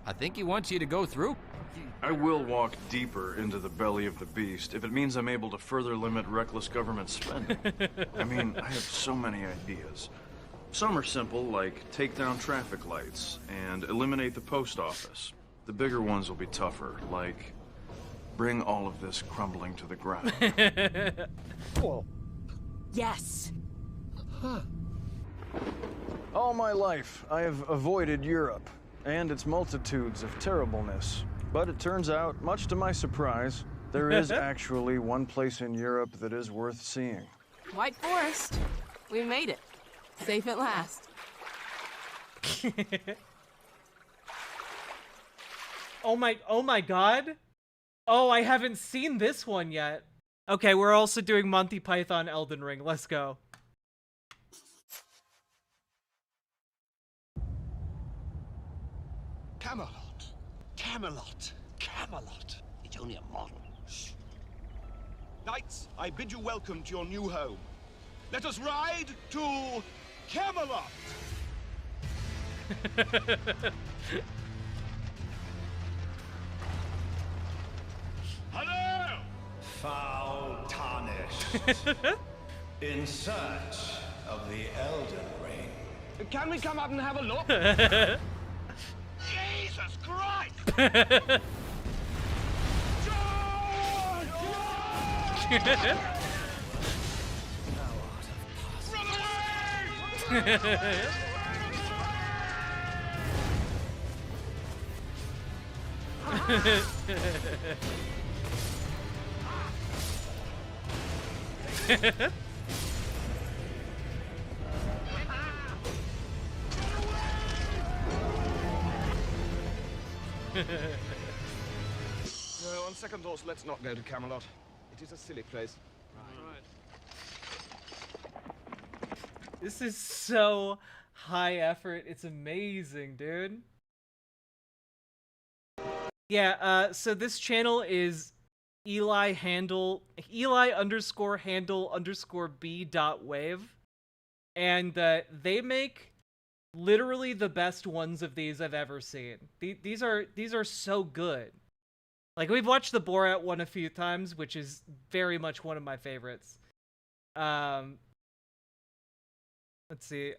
I think he wants you to go through. I will walk deeper into the belly of the beast if it means I'm able to further limit reckless government spending. I mean, I have so many ideas. Some are simple, like take down traffic lights and eliminate the post office. The bigger ones will be tougher, like bring all of this crumbling to the ground. Whoa. Yes. Huh. All my life, I have avoided Europe and its multitudes of terribleness. But it turns out, much to my surprise, there is actually one place in Europe that is worth seeing. White Forest. We made it. Safe at last. Oh my god. Oh, I haven't seen this one yet. Okay, we're also doing Monty Python Elden Ring. Let's go. Camelot. Camelot. Camelot. It's only a model. Shh. Knights, I bid you welcome to your new home. Let us ride to Camelot. Hello! Foul tarnished. In search of the Elden Ring. Can we come up and have a look? Jesus Christ! Run away! On second thoughts, let's not go to Camelot. It is a silly place. This is so high effort. It's amazing, dude. Yeah, so this channel is Eli_handle_b.wave. And they make literally the best ones of these I've ever seen. These are so good. Like, we've watched the Borat one a few times, which is very much one of my favorites. Let's see.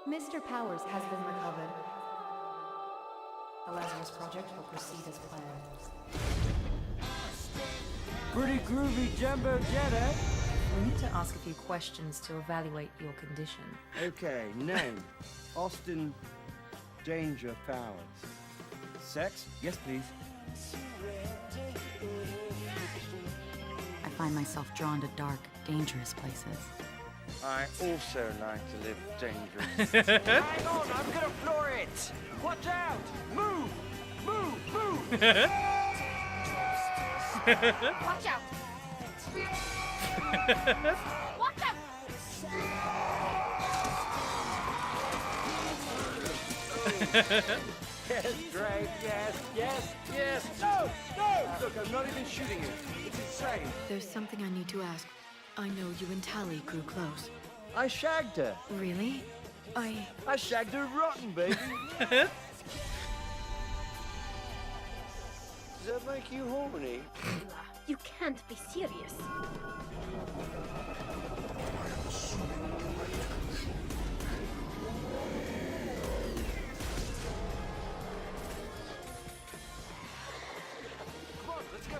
Mr. Powers has been recovered. The Lazarus Project will proceed as planned. Pretty groovy jumbo jet, eh? We need to ask a few questions to evaluate your condition. Okay, name. Austin Danger Powers. Sex? Yes, please. I find myself drawn to dark, dangerous places. I also like to live dangerous. Hang on, I'm gonna floor it! Watch out! Move! Move! Move! Watch out! Watch out! Yes, great, yes, yes, yes! No! No! Look, I'm not even shooting you. It's insane. There's something I need to ask. I know you and Tally grew close. I shagged her. Really? I shagged her rotten, baby. Does that make you horny? You can't be serious. Come on, let's go.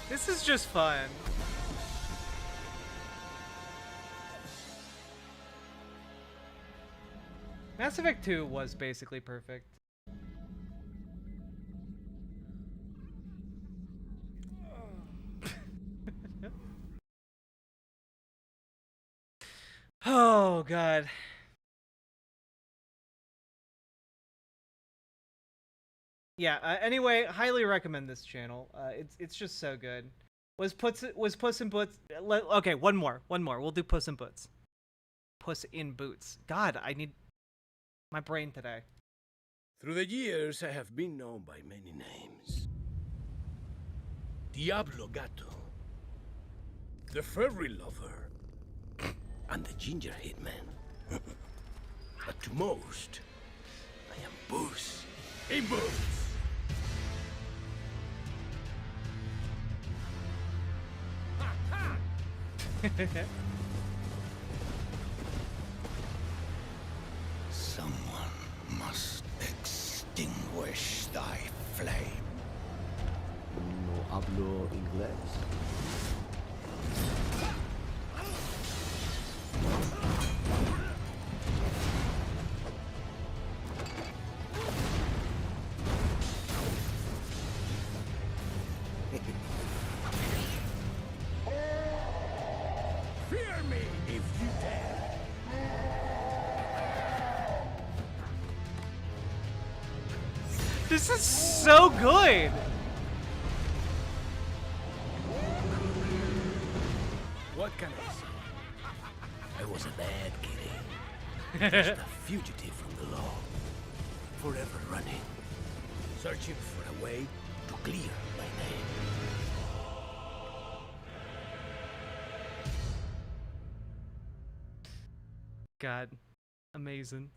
This is just fun. Mass Effect 2 was basically perfect. Oh, God. Yeah, anyway, highly recommend this channel. It's just so good. Was Puss in Boots... Okay, one more. We'll do Puss in Boots. Puss in Boots. God, I need my brain today. Through the years, I have been known by many names. Diablo Gato, the furry lover, and the ginger hitman. But to most, I am Puss in Boots. Someone must extinguish thy flame. No hablo inglés. Fear me if you dare. This is so good! What can I say? I was a bad kitty. Just a fugitive from the law. Forever running. Searching for a way to clear my name. God, amazing.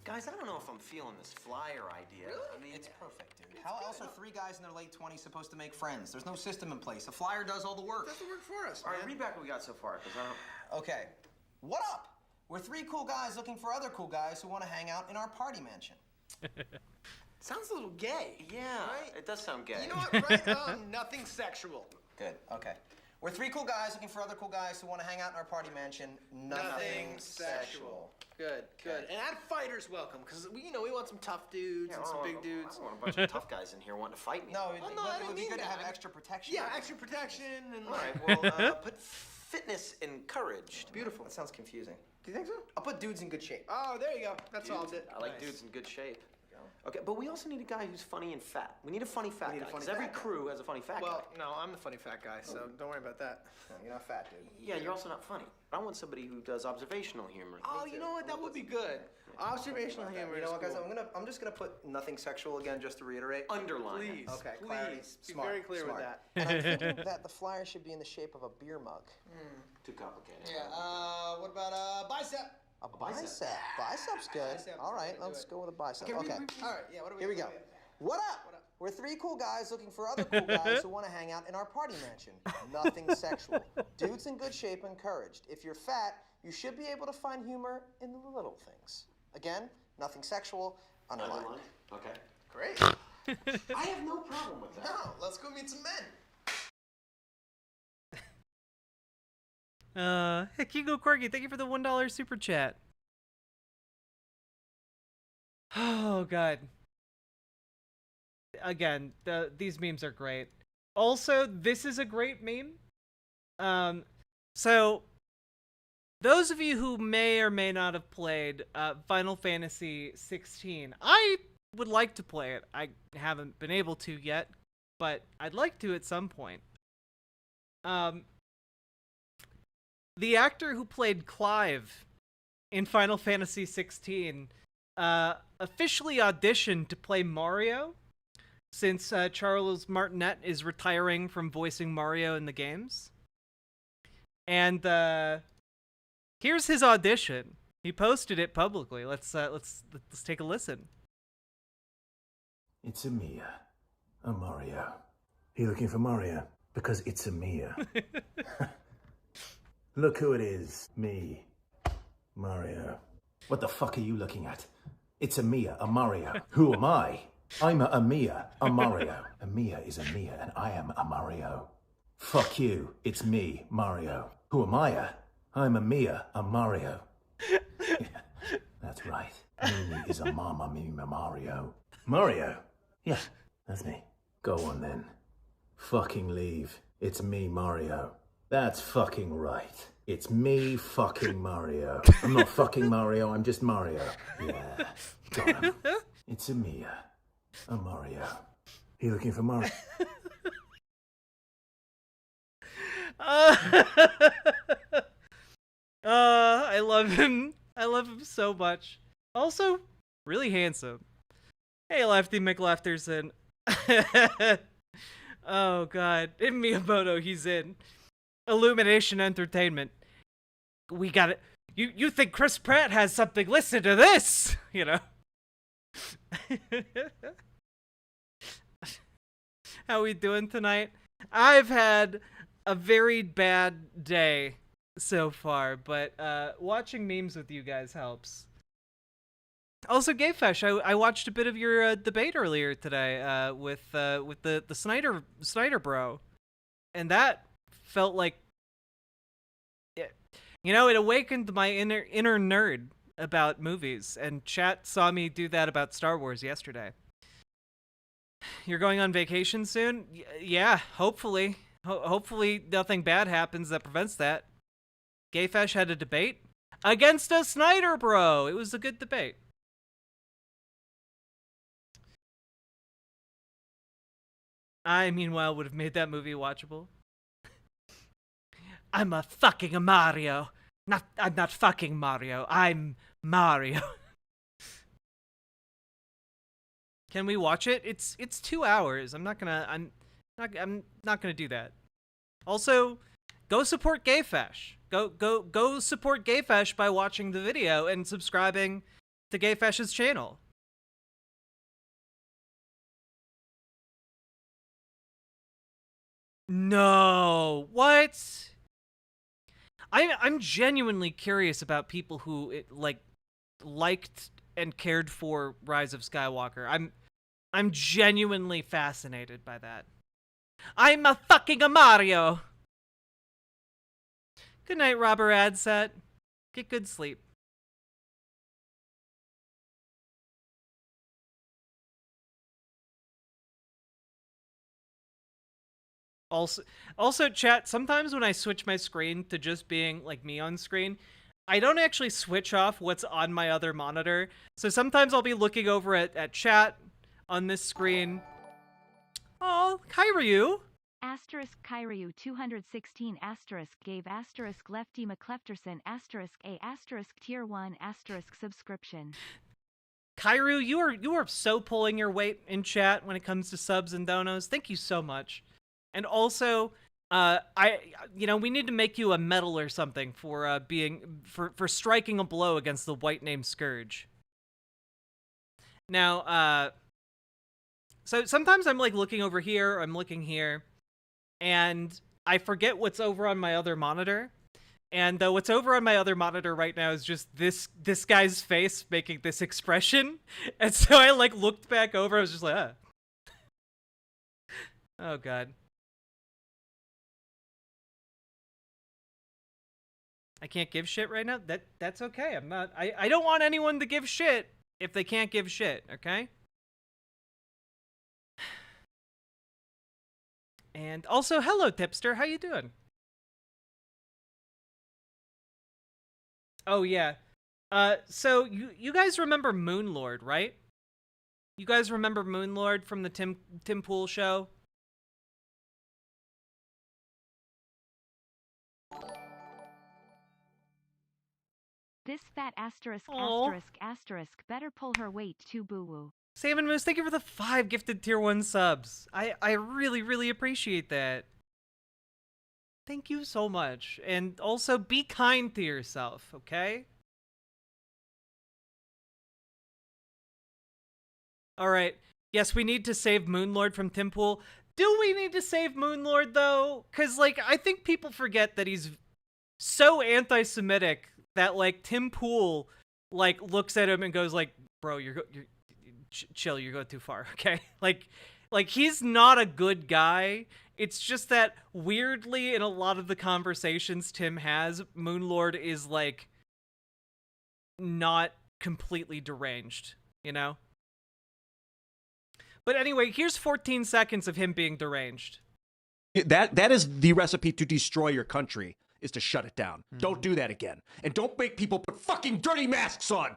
Guys, I don't know if I'm feeling this flyer idea. Really? I mean, it's perfect, dude. How else are three guys in their late 20s supposed to make friends? There's no system in place. A flyer does all the work. Does the work for us, All right, man. read back what we got so far, because I don't... Okay. What up? We're three cool guys looking for other cool guys who want to hang out in our party mansion. Sounds a little gay. Yeah, right? it does sound gay. You know what, right? Nothing sexual. Good, okay. We're three cool guys looking for other cool guys who want to hang out in our party mansion. Nothing sexual. Good, good. And add fighters welcome, because we want some tough dudes and some big dudes. I don't want a bunch of tough guys in here wanting to fight me. No, it would be good to have extra protection. Yeah, extra protection and. All right, well, put fitness encouraged. Beautiful. That sounds confusing. Do you think so? I'll put dudes in good shape. Oh, there you go. That solves it. I like dudes in good shape. Okay, but we also need a guy who's funny and fat. We need a funny fat guy, because every crew has a funny fat guy. Well, no, I'm the funny fat guy, so don't worry about that. No, you're not fat, dude. Yeah, you're also not funny. I want somebody who does observational humor. Oh, you know what? That would be good. Observational humor. You know what, guys? I'm just gonna put nothing sexual again, just to reiterate. Underline. Please. Okay. Please. Be Smart, very clear with that. And I'm thinking that the flyer should be in the shape of a beer mug. Too complicated. Yeah. What about a bicep? A bicep. Bicep's good. All right, let's go with a bicep. Okay. All right. Yeah. What do we? Here we go. What up? We're three cool guys looking for other cool guys who want to hang out in our party mansion. Nothing sexual. Dudes in good shape encouraged. If you're fat, you should be able to find humor in the little things. Again, nothing sexual. Underlined. Okay. Great. I have no problem with that. No, let's go meet some men. Hey, Kigo Corgi, thank you for the $1 super chat. Oh, God. Again, these memes are great. Also, this is a great meme. So, those of you who may or may not have played Final Fantasy 16, I would like to play it. I haven't been able to yet, but I'd like to at some point. The actor who played Clive in Final Fantasy 16 officially auditioned to play Mario, since Charles Martinet is retiring from voicing Mario in the games. And here's his audition. He posted it publicly. Let's take a listen. It's a Mia. A Mario. Are you looking for Mario? Because it's a Mia. Look who it is. Me. Mario. What the fuck are you looking at? It's a Mia, a Mario. Who am I? I'm a Mia, a Mario. A Mia is a Mia, and I am a Mario. Fuck you. It's me, Mario. Who am I? I'm a Mia, a Mario. Yeah, that's right. Mimi is a mama, Mimi Mario. Mario? Yeah, that's me. Go on then. Fucking leave. It's me, Mario. That's fucking right. It's me fucking Mario. I'm not fucking Mario, I'm just Mario. Yeah, got him. It's a Mia. A Mario. Are you looking for Mario? I love him. I love him so much. Also, really handsome. Hey, Lefty McLefterson. Oh, God. In Miyamoto, he's in. Illumination Entertainment. We got it. You think Chris Pratt has something? Listen to this! You know? How we doing tonight? I've had a very bad day so far, but watching memes with you guys helps. Also, Gayfesh, I watched a bit of your debate earlier today with the Snyder bro, and that felt like, you know, it awakened my inner nerd about movies, and chat saw me do that about Star Wars yesterday. You're going on vacation soon? Yeah, hopefully. Hopefully nothing bad happens that prevents that. Gayfesh had a debate against a Snyder bro. It was a good debate. I, meanwhile, would have made that movie watchable. I'm a fucking Mario. I'm not fucking Mario. I'm Mario. Can we watch it? It's 2 hours. I'm not gonna do that. Also, go support Gayfesh. Go support Gayfesh by watching the video and subscribing to Gayfesh's channel. No, what? I'm genuinely curious about people who liked and cared for Rise of Skywalker. I'm genuinely fascinated by that. I'm a fucking a Mario. Good night, Robber Adset. Get good sleep. Also, chat, sometimes when I switch my screen to just being like me on screen, I don't actually switch off what's on my other monitor. So sometimes I'll be looking over at chat on this screen. Oh, Kyryu. Asterisk Kyryu 216 asterisk gave asterisk Lefty McClefterson asterisk a asterisk tier 1 asterisk subscription. Kyryu, you are so pulling your weight in chat when it comes to subs and donos. Thank you so much. And also, we need to make you a medal or something for for striking a blow against the white name Scourge. Now, so sometimes I'm like looking over here, I'm looking here, and I forget what's over on my other monitor. And what's over on my other monitor right now is just this guy's face making this expression. And so I like looked back over, I was just like, ah. Oh god. I can't give shit right now? That's okay. I don't want anyone to give shit if they can't give shit, okay? And also, hello Tipster, how you doing? Oh yeah. So you guys remember Moonlord, right? You guys remember Moonlord from the Tim Pool show? This fat asterisk asterisk asterisk better pull her weight too, boo woo. Salmon Moose, thank you for the 5 gifted tier 1 subs. I really, really appreciate that. Thank you so much. And also, be kind to yourself, okay? Alright. Yes, we need to save Moonlord from Timpool. Do we need to save Moonlord, though? Because, like, I think people forget that he's so anti-Semitic that, like, Tim Pool, like, looks at him and goes, like, bro, chill, you're going too far, okay? Like, he's not a good guy. It's just that, weirdly, in a lot of the conversations Tim has, Moonlord is, like, not completely deranged, you know? But anyway, here's 14 seconds of him being deranged. That is the recipe to destroy your country, is to shut it down. Don't do that again. And don't make people put fucking dirty masks on!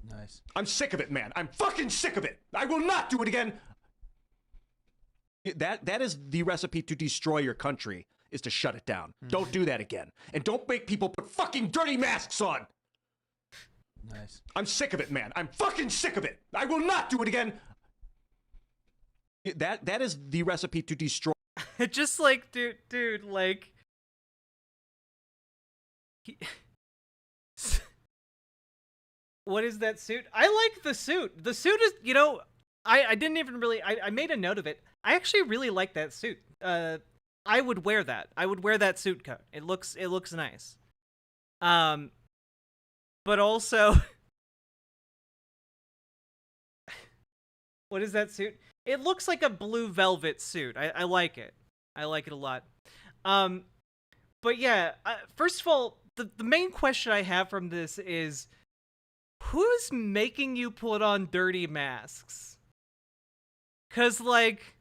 Nice. I'm sick of it, man. I'm fucking sick of it! I will not do it again! That is the recipe to destroy your country, is to shut it down. Don't do that again. And don't make people put fucking dirty masks on! Nice. I'm sick of it, man. I'm fucking sick of it! I will not do it again! That is the recipe to destroy. Just like, dude, like... What is that suit? I like the suit. The suit is, you know, I didn't even really, I made a note of it. I actually really like that suit. I would wear that. I would wear that suit coat. It looks nice. But also, what is that suit? It looks like a blue velvet suit. I like it. I like it a lot. But yeah, first of all, the main question I have from this is, who's making you put on dirty masks? 'Cause, like,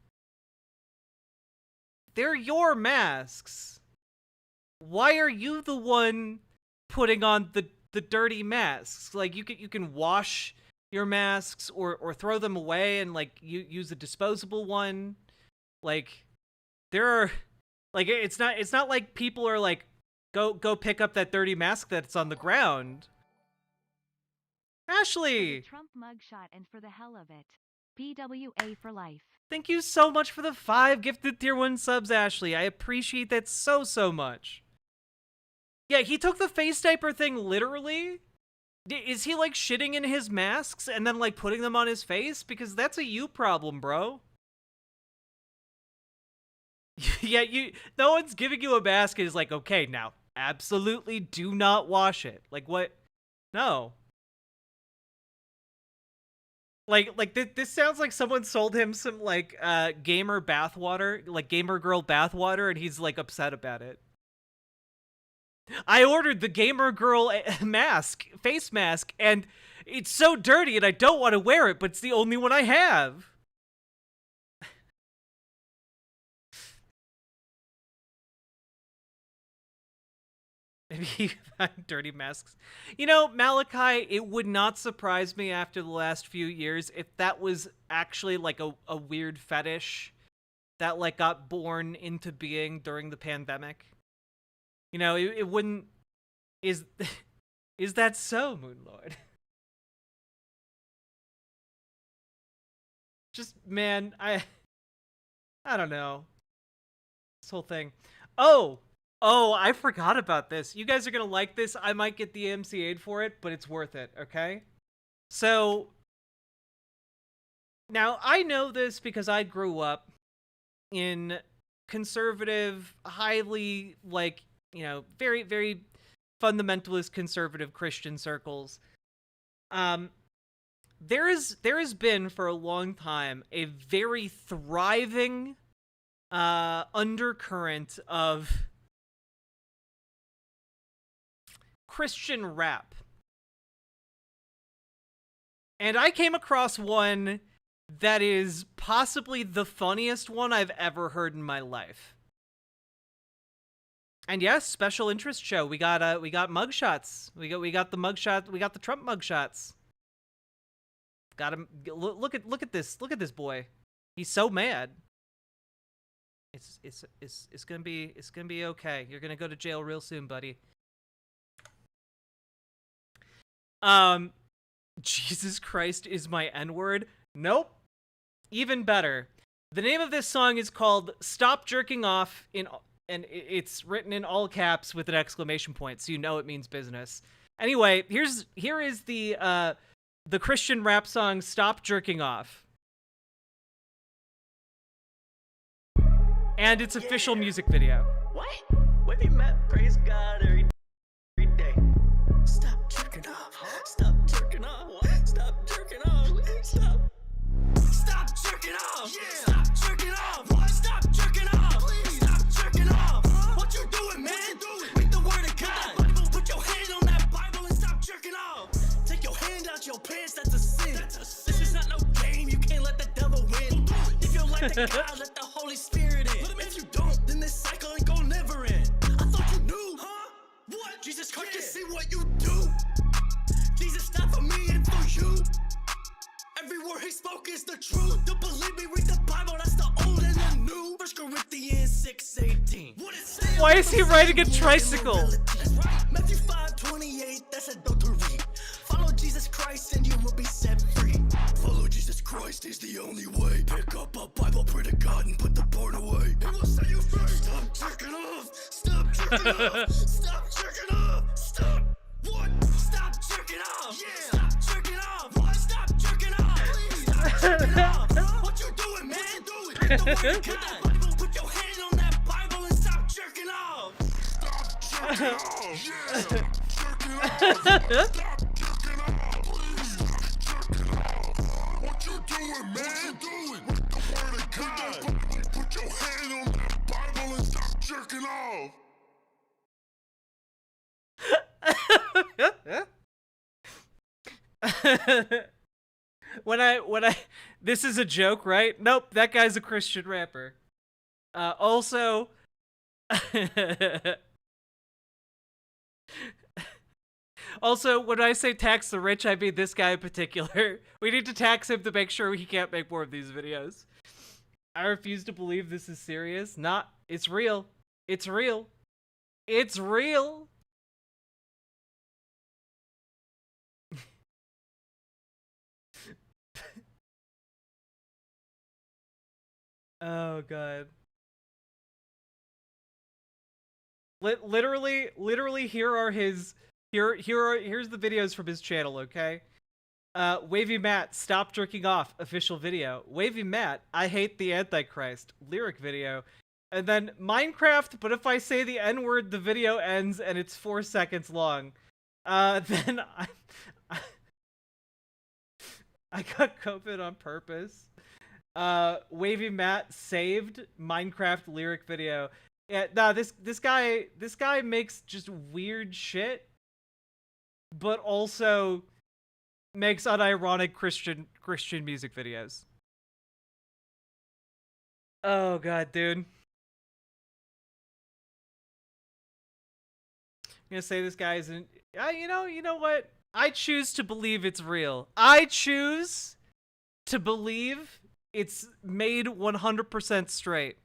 they're your masks. Why are you the one putting on the dirty masks? Like, you can wash your masks or throw them away and, like, use a disposable one. Like, there are, like, it's not like people are like, go pick up that dirty mask that's on the ground. Ashley! Trump mugshot and for the hell of it. BWA for life. Thank you so much for the 5 gifted tier 1 subs, Ashley. I appreciate that so much. Yeah, he took the face diaper thing literally. Is he, like, shitting in his masks and then, like, putting them on his face? Because that's a you problem, bro. Yeah, no one's giving you a mask and is like, okay, now, absolutely do not wash it. Like, what? No. This sounds like someone sold him some like gamer bathwater, like gamer girl bathwater, and he's like upset about it. I ordered the gamer girl face mask, and it's so dirty, and I don't want to wear it, but it's the only one I have. Maybe you find dirty masks. You know, Malachi, it would not surprise me after the last few years if that was actually like a weird fetish that like got born into being during the pandemic. You know, it wouldn't... Is that so, Moonlord? Just, man, I don't know. This whole thing. Oh, I forgot about this. You guys are gonna like this. I might get the AMCA'd for it, but it's worth it, okay? So, now, I know this because I grew up in conservative, highly, like, you know, very, very fundamentalist conservative Christian circles. There has been for a long time a very thriving undercurrent of Christian rap. And I came across one that is possibly the funniest one I've ever heard in my life. And yes, special interest show. We got mugshots. We got the mugshot. We got the Trump mugshots. Got him. Look at this. Look at this boy. He's so mad. It's gonna be okay. You're gonna go to jail real soon, buddy. Jesus Christ is my N-word. Nope. Even better. The name of this song is called "Stop Jerking Off" and it's written in all caps with an exclamation point, so you know it means business. Anyway, here is the Christian rap song "Stop Jerking Off." And its official music video. What? What have you met? Praise God every day. Stop jerking off. Stop jerking off. What? Stop jerking off. Stop. Stop jerking off. Yeah. Stop jerking off. What? Stop jerking off. Please. Stop jerking off. Huh? What you doing, man? Read the word of God. Put your hand on that Bible and stop jerking off. Take your hand out your pants. That's a sin. This is not no game. You can't let the devil win. If you like the God, let the Holy Spirit in. If you don't, then this cycle ain't gonna never end. I thought you knew, huh? What? Jesus Christ, can see what you do. Jesus died for me and for you. Every word he spoke is the truth. Don't believe me, read the Bible, that's the old and the new. 1 Corinthians 6:18. Why is he riding a tricycle? That's right. Matthew 5:28, that's adultery. Follow Jesus Christ and you will be set free. Follow Jesus Christ is the only way. Pick up a Bible, pray to God, and put the porn away. He will set you free. Stop jerking off. Stop jerking off. Stop jerking off. Stop. What? Stop jerking off. Yeah. Stop jerking off. What? Stop jerking off. Please. Stop jerking off. What you doing, man? Read the word of God. Put your hand on that Bible and stop jerking off. Stop jerking off. Yeah. Jerking off. Stop jerking off. What you doing, man? What you doing? With the word of God. Put your hand on that Bible and stop jerking off. This is a joke, right? Nope, that guy's a Christian rapper. Also, when I say tax the rich, I mean this guy in particular. We need to tax him to make sure he can't make more of these videos. I refuse to believe this is serious. It's real. It's real. It's real. Oh god. Literally here's the videos from his channel, okay? Wavy Matt, stop jerking off, official video. Wavy Matt, I hate the Antichrist, lyric video. And then Minecraft, but if I say the N-word, the video ends and it's 4 seconds long. Then I got COVID on purpose. Wavy Matt saved Minecraft lyric video. Yeah, nah, this guy makes just weird shit, but also makes unironic Christian music videos. Oh god, dude. I'm gonna say this guy isn't. You know what? I choose to believe it's real. I choose to believe it's made 100% straight.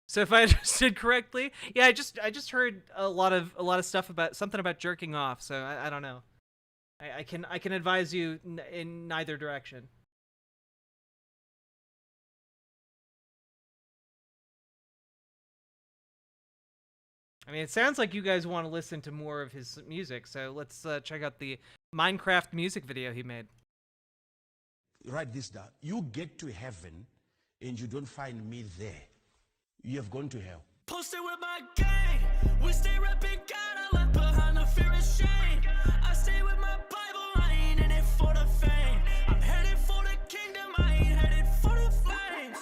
So if I understood correctly, yeah, I just heard a lot of stuff about something about jerking off. So I don't know. I can advise you in neither direction. I mean, it sounds like you guys want to listen to more of his music, so let's check out the Minecraft music video he made. Write this down. You get to heaven and you don't find me there. You have gone to hell. Posted with my gang. We stay rapping God. I left behind the fear and shame. I stay with my Bible. I ain't in it for the fame. I'm headed for the kingdom. I ain't headed for the flames.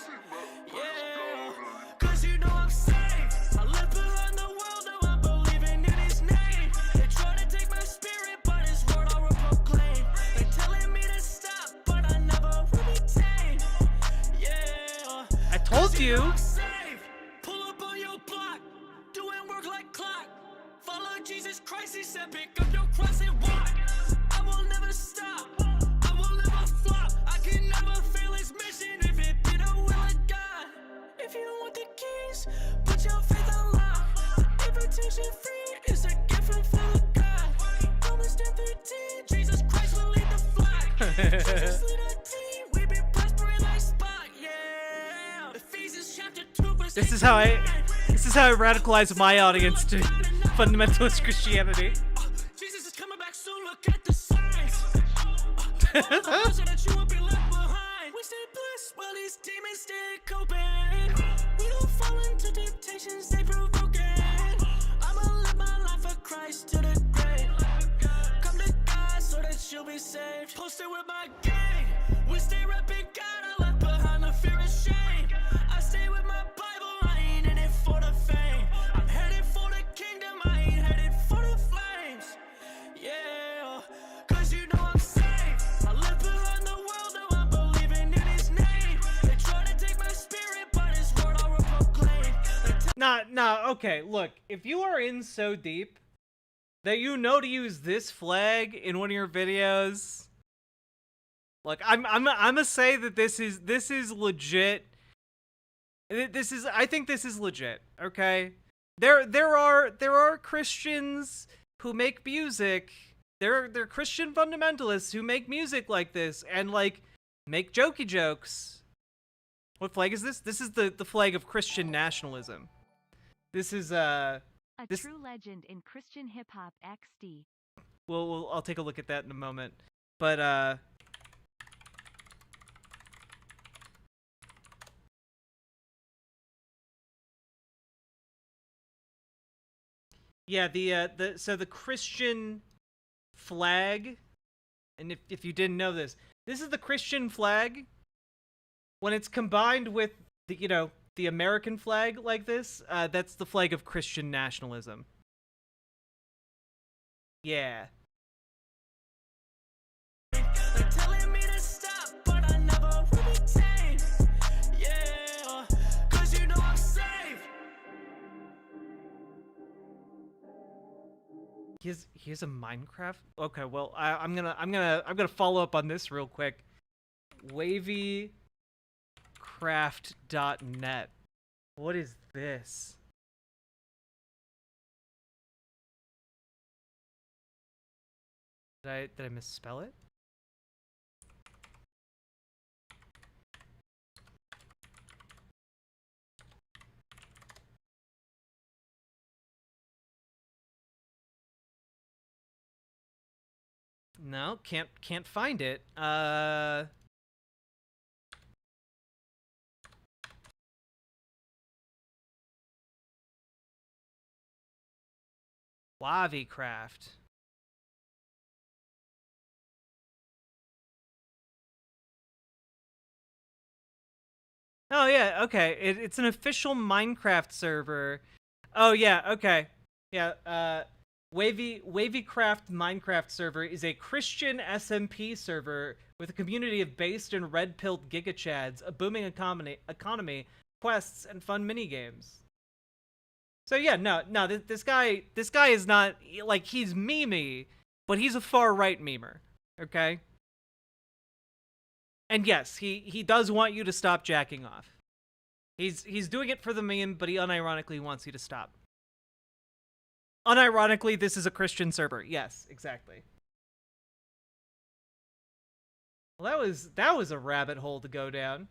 Yeah, cause you know I'm safe. I live behind the world. Now I'm believing in his name. They try to take my spirit, but his word I will proclaim. They telling me to stop, but I never will be tamed. Yeah, I told you. Jesus Christ, he said, pick up your cross and walk. I will never stop. I will never flop. I can never fail his mission if it be the will of God. If you want the keys, put your faith on lock. The invitation free is a gift from Father God. Romans 10:13, Jesus Christ will lead the flock. Jesus lead our team, we be prospering like Spock. Yeah. Ephesians chapter 2, verse This is how I radicalize my audience to fundamentalist Christianity. Jesus is coming back soon. Look at the signs. So that you won't be left behind. We stay blessed while these demons stay coping. We don't fall into temptations they provoking. I'ma live my life for Christ to the grave. Come to God so that you'll be saved. Posted with my gang. We stay rapping God. I left behind the fear and shame. I stay with my Bible. I ain't in it for the fame. I'm headed for the kingdom. I ain't headed for the flames. Yeah, cause you know I'm safe. I live behind the world. Now I'm believing in his name. They try to take my spirit, but his word I will proclaim. Nah, okay, look, if you are in so deep that you know to use this flag in one of your videos, look, I'm gonna say that this is legit. I think this is legit, okay? There are Christians who make music. There are Christian fundamentalists who make music like this and like make jokey jokes. What flag is this? This is the flag of Christian nationalism. This is a true legend in Christian hip hop XD. Well, I'll take a look at that in a moment. But yeah, the Christian flag, and if you didn't know this is the Christian flag. When it's combined with the American flag like this, that's the flag of Christian nationalism. Yeah. They're telling me to stop, but I never will be tamed. Yeah, cause you know I'm safe. Here's a Minecraft. Okay, well, I'm gonna follow up on this real quick. Wavycraft.net. What is this? Did I misspell it? No, can't find it. Wavycraft. Oh yeah, okay. It's an official Minecraft server. Oh yeah, okay. Yeah, Wavycraft Minecraft server is a Christian SMP server with a community of based and red-pilled gigachads, a booming economy, quests, and fun minigames. So yeah, no, this guy is not, like, he's memey, but he's a far-right memer, okay? And yes, he does want you to stop jacking off. He's doing it for the meme, but he unironically wants you to stop. Unironically, this is a Christian server. Yes, exactly. Well, that was a rabbit hole to go down.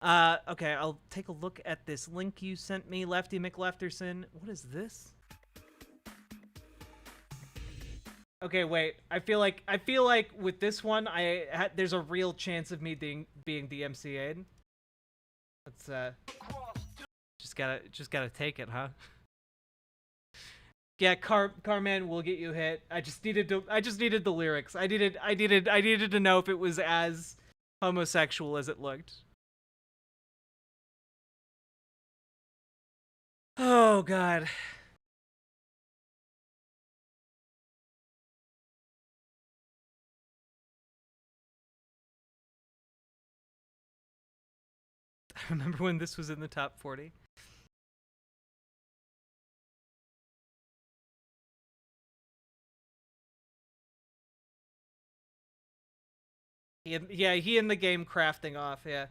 Okay, I'll take a look at this link you sent me, Lefty McLefterson. What is this? Okay, wait. I feel like with this one, there's a real chance of me being DMCA'd. Let's just gotta take it, huh? Yeah, Carman will get you hit. I just needed the lyrics. I needed to know if it was as homosexual as it looked. Oh god. I remember when this was in the top 40. He in the game crafting off, yeah.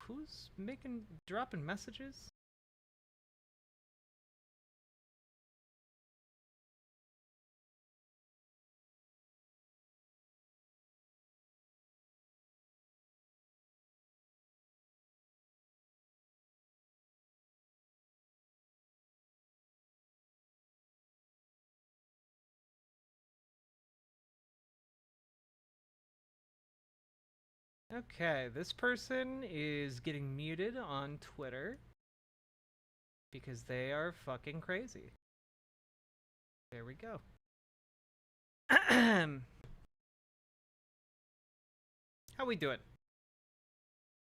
Who's dropping messages? Okay, this person is getting muted on Twitter because they are fucking crazy. There we go. How we doing?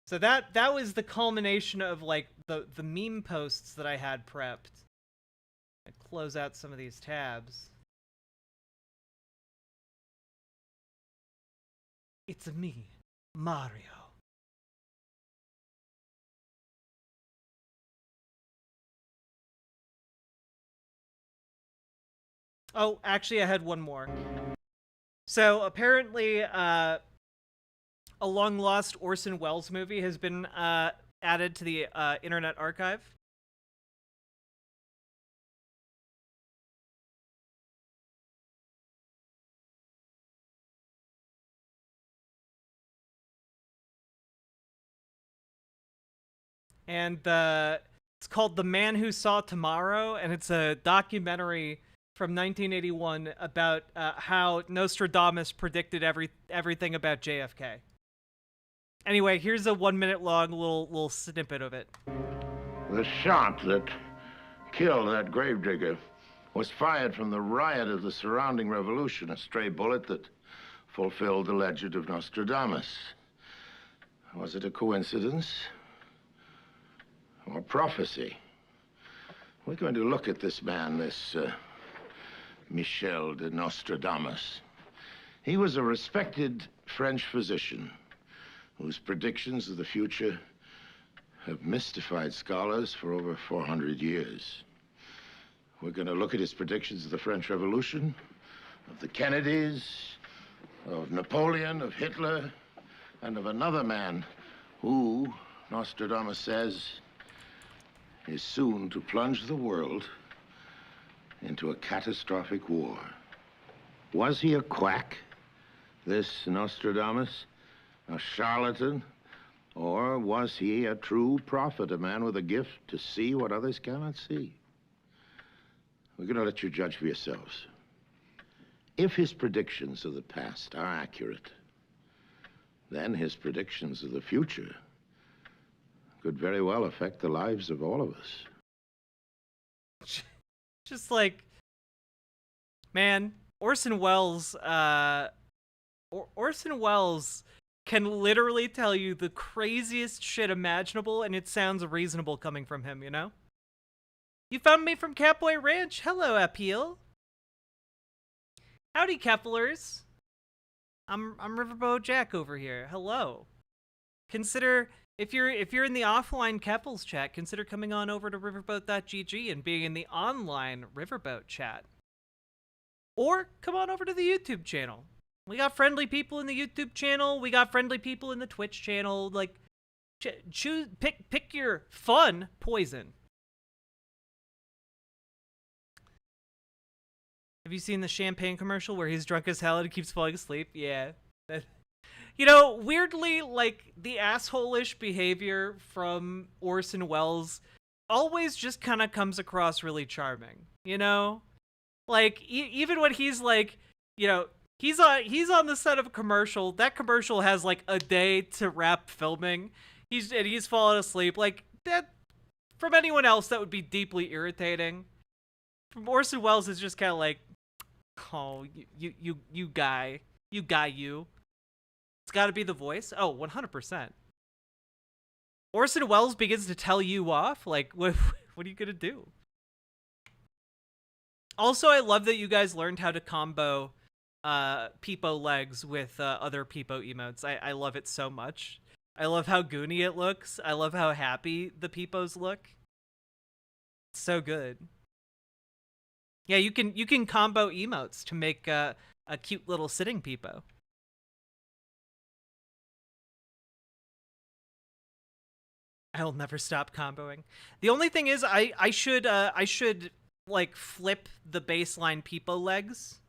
So that was the culmination of like the meme posts that I had prepped. I close out some of these tabs. It's me, Mario. Oh, actually, I had one more. So apparently, a long-lost Orson Welles movie has been added to the Internet Archive. And it's called The Man Who Saw Tomorrow, and it's a documentary from 1981 about how Nostradamus predicted everything about JFK. Anyway, here's a 1 minute long little snippet of it. The shot that killed that gravedigger was fired from the riot of the surrounding revolution, a stray bullet that fulfilled the legend of Nostradamus. Was it a coincidence or prophecy? We're going to look at this man, this Michel de Nostradamus. He was a respected French physician whose predictions of the future have mystified scholars for over 400 years. We're going to look at his predictions of the French Revolution, of the Kennedys, of Napoleon, of Hitler, and of another man who, Nostradamus says, is soon to plunge the world into a catastrophic war. Was he a quack, this Nostradamus? A charlatan? Or was he a true prophet, a man with a gift to see what others cannot see? We're going to let you judge for yourselves. If his predictions of the past are accurate, then his predictions of the future could very well affect the lives of all of us. Just like, man, Orson Welles, Orson Welles can literally tell you the craziest shit imaginable, and it sounds reasonable coming from him, you know? You found me from Catboy Ranch. Hello, Appeal. Howdy, Kepplers. I'm Riverboat Jack over here. Hello. Consider, if you're in the offline Keppels chat, consider coming on over to riverboat.gg and being in the online Riverboat chat. Or come on over to the YouTube channel. We got friendly people in the YouTube channel. We got friendly people in the Twitch channel. Like, choose, pick your fun poison. Have you seen the champagne commercial where he's drunk as hell and he keeps falling asleep? Yeah. You know, weirdly, like, the asshole-ish behavior from Orson Welles always just kind of comes across really charming, you know? Like, even when he's like, you know, he's on the set of a commercial. That commercial has like a day to wrap filming. He's fallen asleep. Like, that, from anyone else, that would be deeply irritating. From Orson Welles, it's just kind of like, oh, you guy. It's got to be the voice. Oh, 100%. Orson Welles begins to tell you off. Like, what are you gonna do? Also, I love that you guys learned how to combo Peepo legs with other Peepo emotes. I love it so much. I love how goony it looks. I love how happy the Peepos look. It's so good. Yeah, you can combo emotes to make a cute little sitting Peepo. I'll never stop comboing. The only thing is, I should like flip the baseline Peepo legs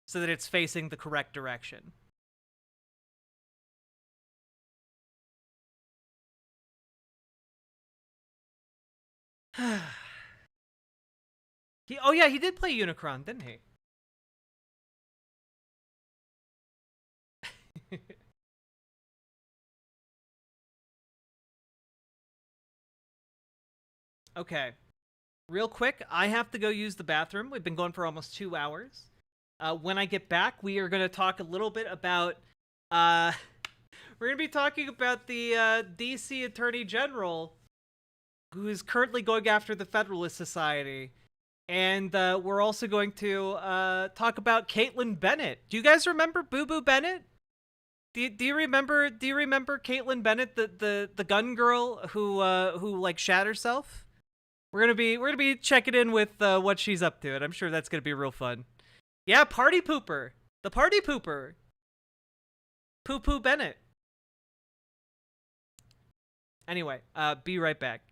so that it's facing the correct direction. Oh yeah, he did play Unicron, didn't he? Okay. Real quick, I have to go use the bathroom. We've been going for almost 2 hours. When I get back, we are going to talk a little bit about... we're going to be talking about the DC Attorney General, who is currently going after the Federalist Society. And we're also going to talk about Kaitlin Bennett. Do you guys remember Boo Boo Bennett? Do you remember Kaitlin Bennett, the gun girl who like shat herself? We're gonna be checking in with what she's up to, and I'm sure that's gonna be real fun. Yeah, Party Pooper, the Party Pooper, Poo Poo Bennett. Anyway, be right back.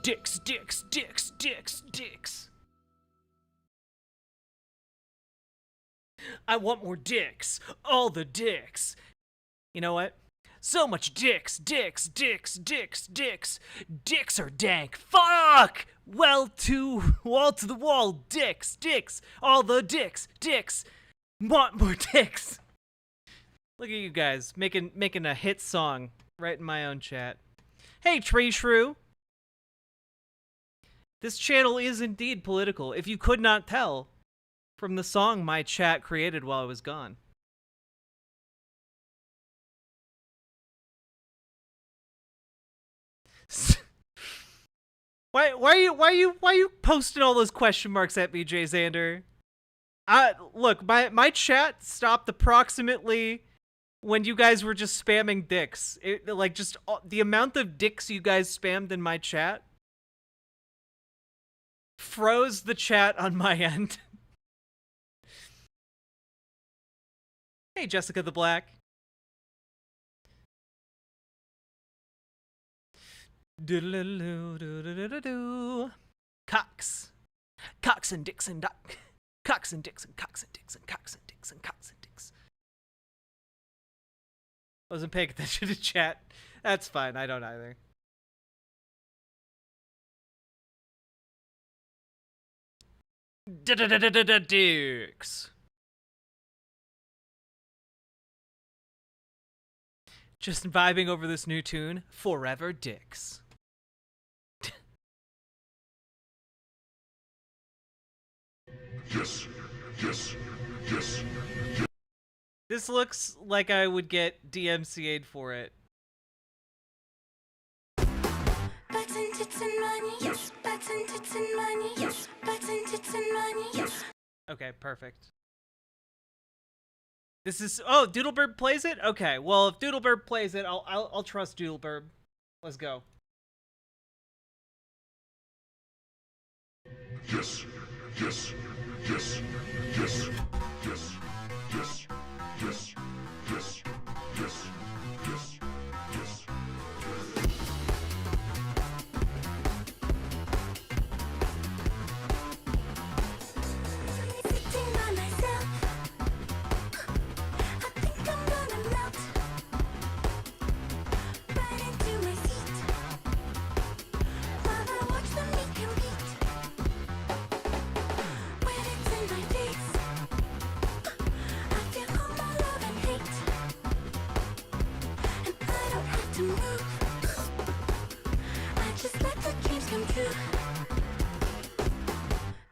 Dicks, dicks, dicks, dicks, dicks. I want more dicks. All the dicks. You know what? So much dicks, dicks, dicks, dicks, dicks. Dicks are dank. Fuck! Wall to the wall. Dicks, dicks. All the dicks, dicks. Want more dicks. Look at you guys making a hit song right in my own chat. Hey, Tree Shrew. This channel is indeed political, if you could not tell from the song my chat created while I was gone. Why are you posting all those question marks at me, Jay Xander? Look, my chat stopped approximately when you guys were just spamming dicks. Like just the amount of dicks you guys spammed in my chat froze the chat on my end. Hey, Jessica the Black. Cox. Cox and Dixon. Cox and Dixon. Cox and Dixon. Cox and Dixon. Cox and Dixon. Wasn't paying attention to chat. That's fine. I don't either. Dicks. Just vibing over this new tune, Forever Dicks. Yes, yes, yes, yes. This looks like I would get DMCA'd for it. Butts and tits and money, yes. Butts and tits and money, yes. Butts and tits and money, yes. Okay, perfect. This is Doodlebird plays it? Okay, well if Doodlebird plays it, I'll trust Doodlebird. Let's go. Yes, yes, yes, yes, yes, yes, yes, yes, yes, yes, yes. Sitting by myself, I think I'm gonna melt right into my seat while I watch them meet compete. When it's in my face, I feel all my love and hate, and I don't have to move. I just let the dreams come true.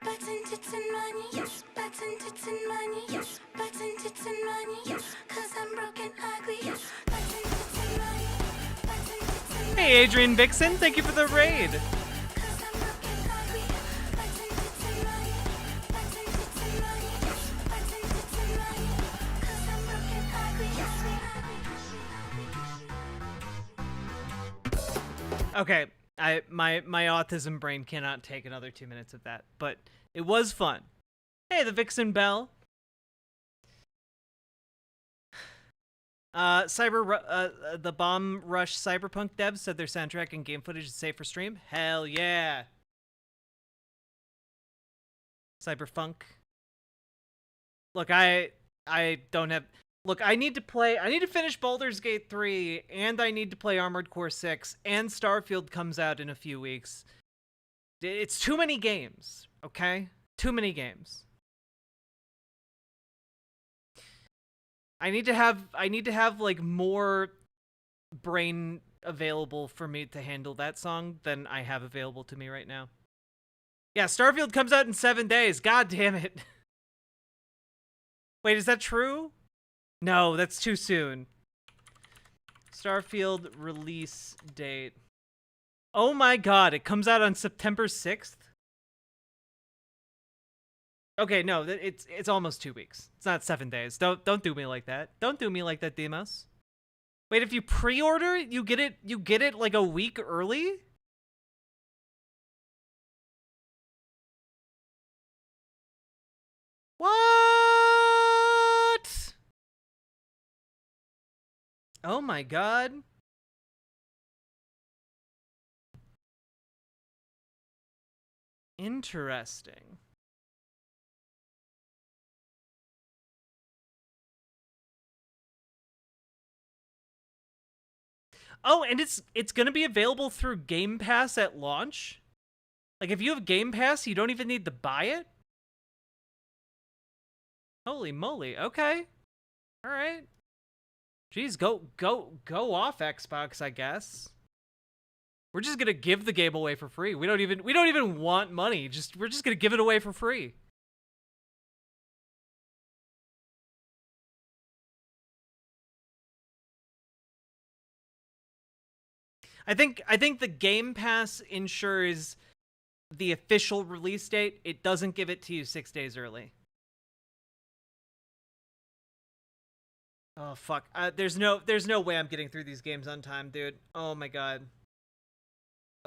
Butts and tits and money, yes. Butts and tits and money, yes. Butts and tits and money, yes. 'Cause I'm broken, ugly, yes. Butts and tits and money, butts and tits and money. Hey Adrian Vixen, thank you for the raid. 'Cause I'm broken, ugly. Butts and tits and money, butts and tits and money, yes. Butts and tits and money. 'Cause I'm broken, ugly, yes. Okay, my autism brain cannot take another 2 minutes of that, but it was fun. Hey, the Vixen Bell. The Bomb Rush Cyberpunk devs said their soundtrack and game footage is safe for stream. Hell yeah. Cyberpunk. Look, I don't have. Look, I need to finish Baldur's Gate 3, and I need to play Armored Core 6, and Starfield comes out in a few weeks. It's too many games, okay? Too many games. I need to have like more brain available for me to handle that song than I have available to me right now. Yeah, Starfield comes out in 7 days. God damn it. Wait, is that true? No, that's too soon. Starfield release date. Oh my god, it comes out on September 6th? Okay, no, it's almost 2 weeks. It's not 7 days. Don't do me like that. Don't do me like that, Demos. Wait, if you pre-order, you get it like a week early? What? Oh my god. Interesting. Oh, and it's going to be available through Game Pass at launch? Like, if you have Game Pass, you don't even need to buy it? Holy moly. Okay. All right. Jeez, go off, Xbox, I guess. We're just going to give the game away for free. We don't even want money. We're just going to give it away for free. I think the Game Pass ensures the official release date. It doesn't give it to you 6 days early. Oh fuck! There's no way I'm getting through these games on time, dude. Oh my god.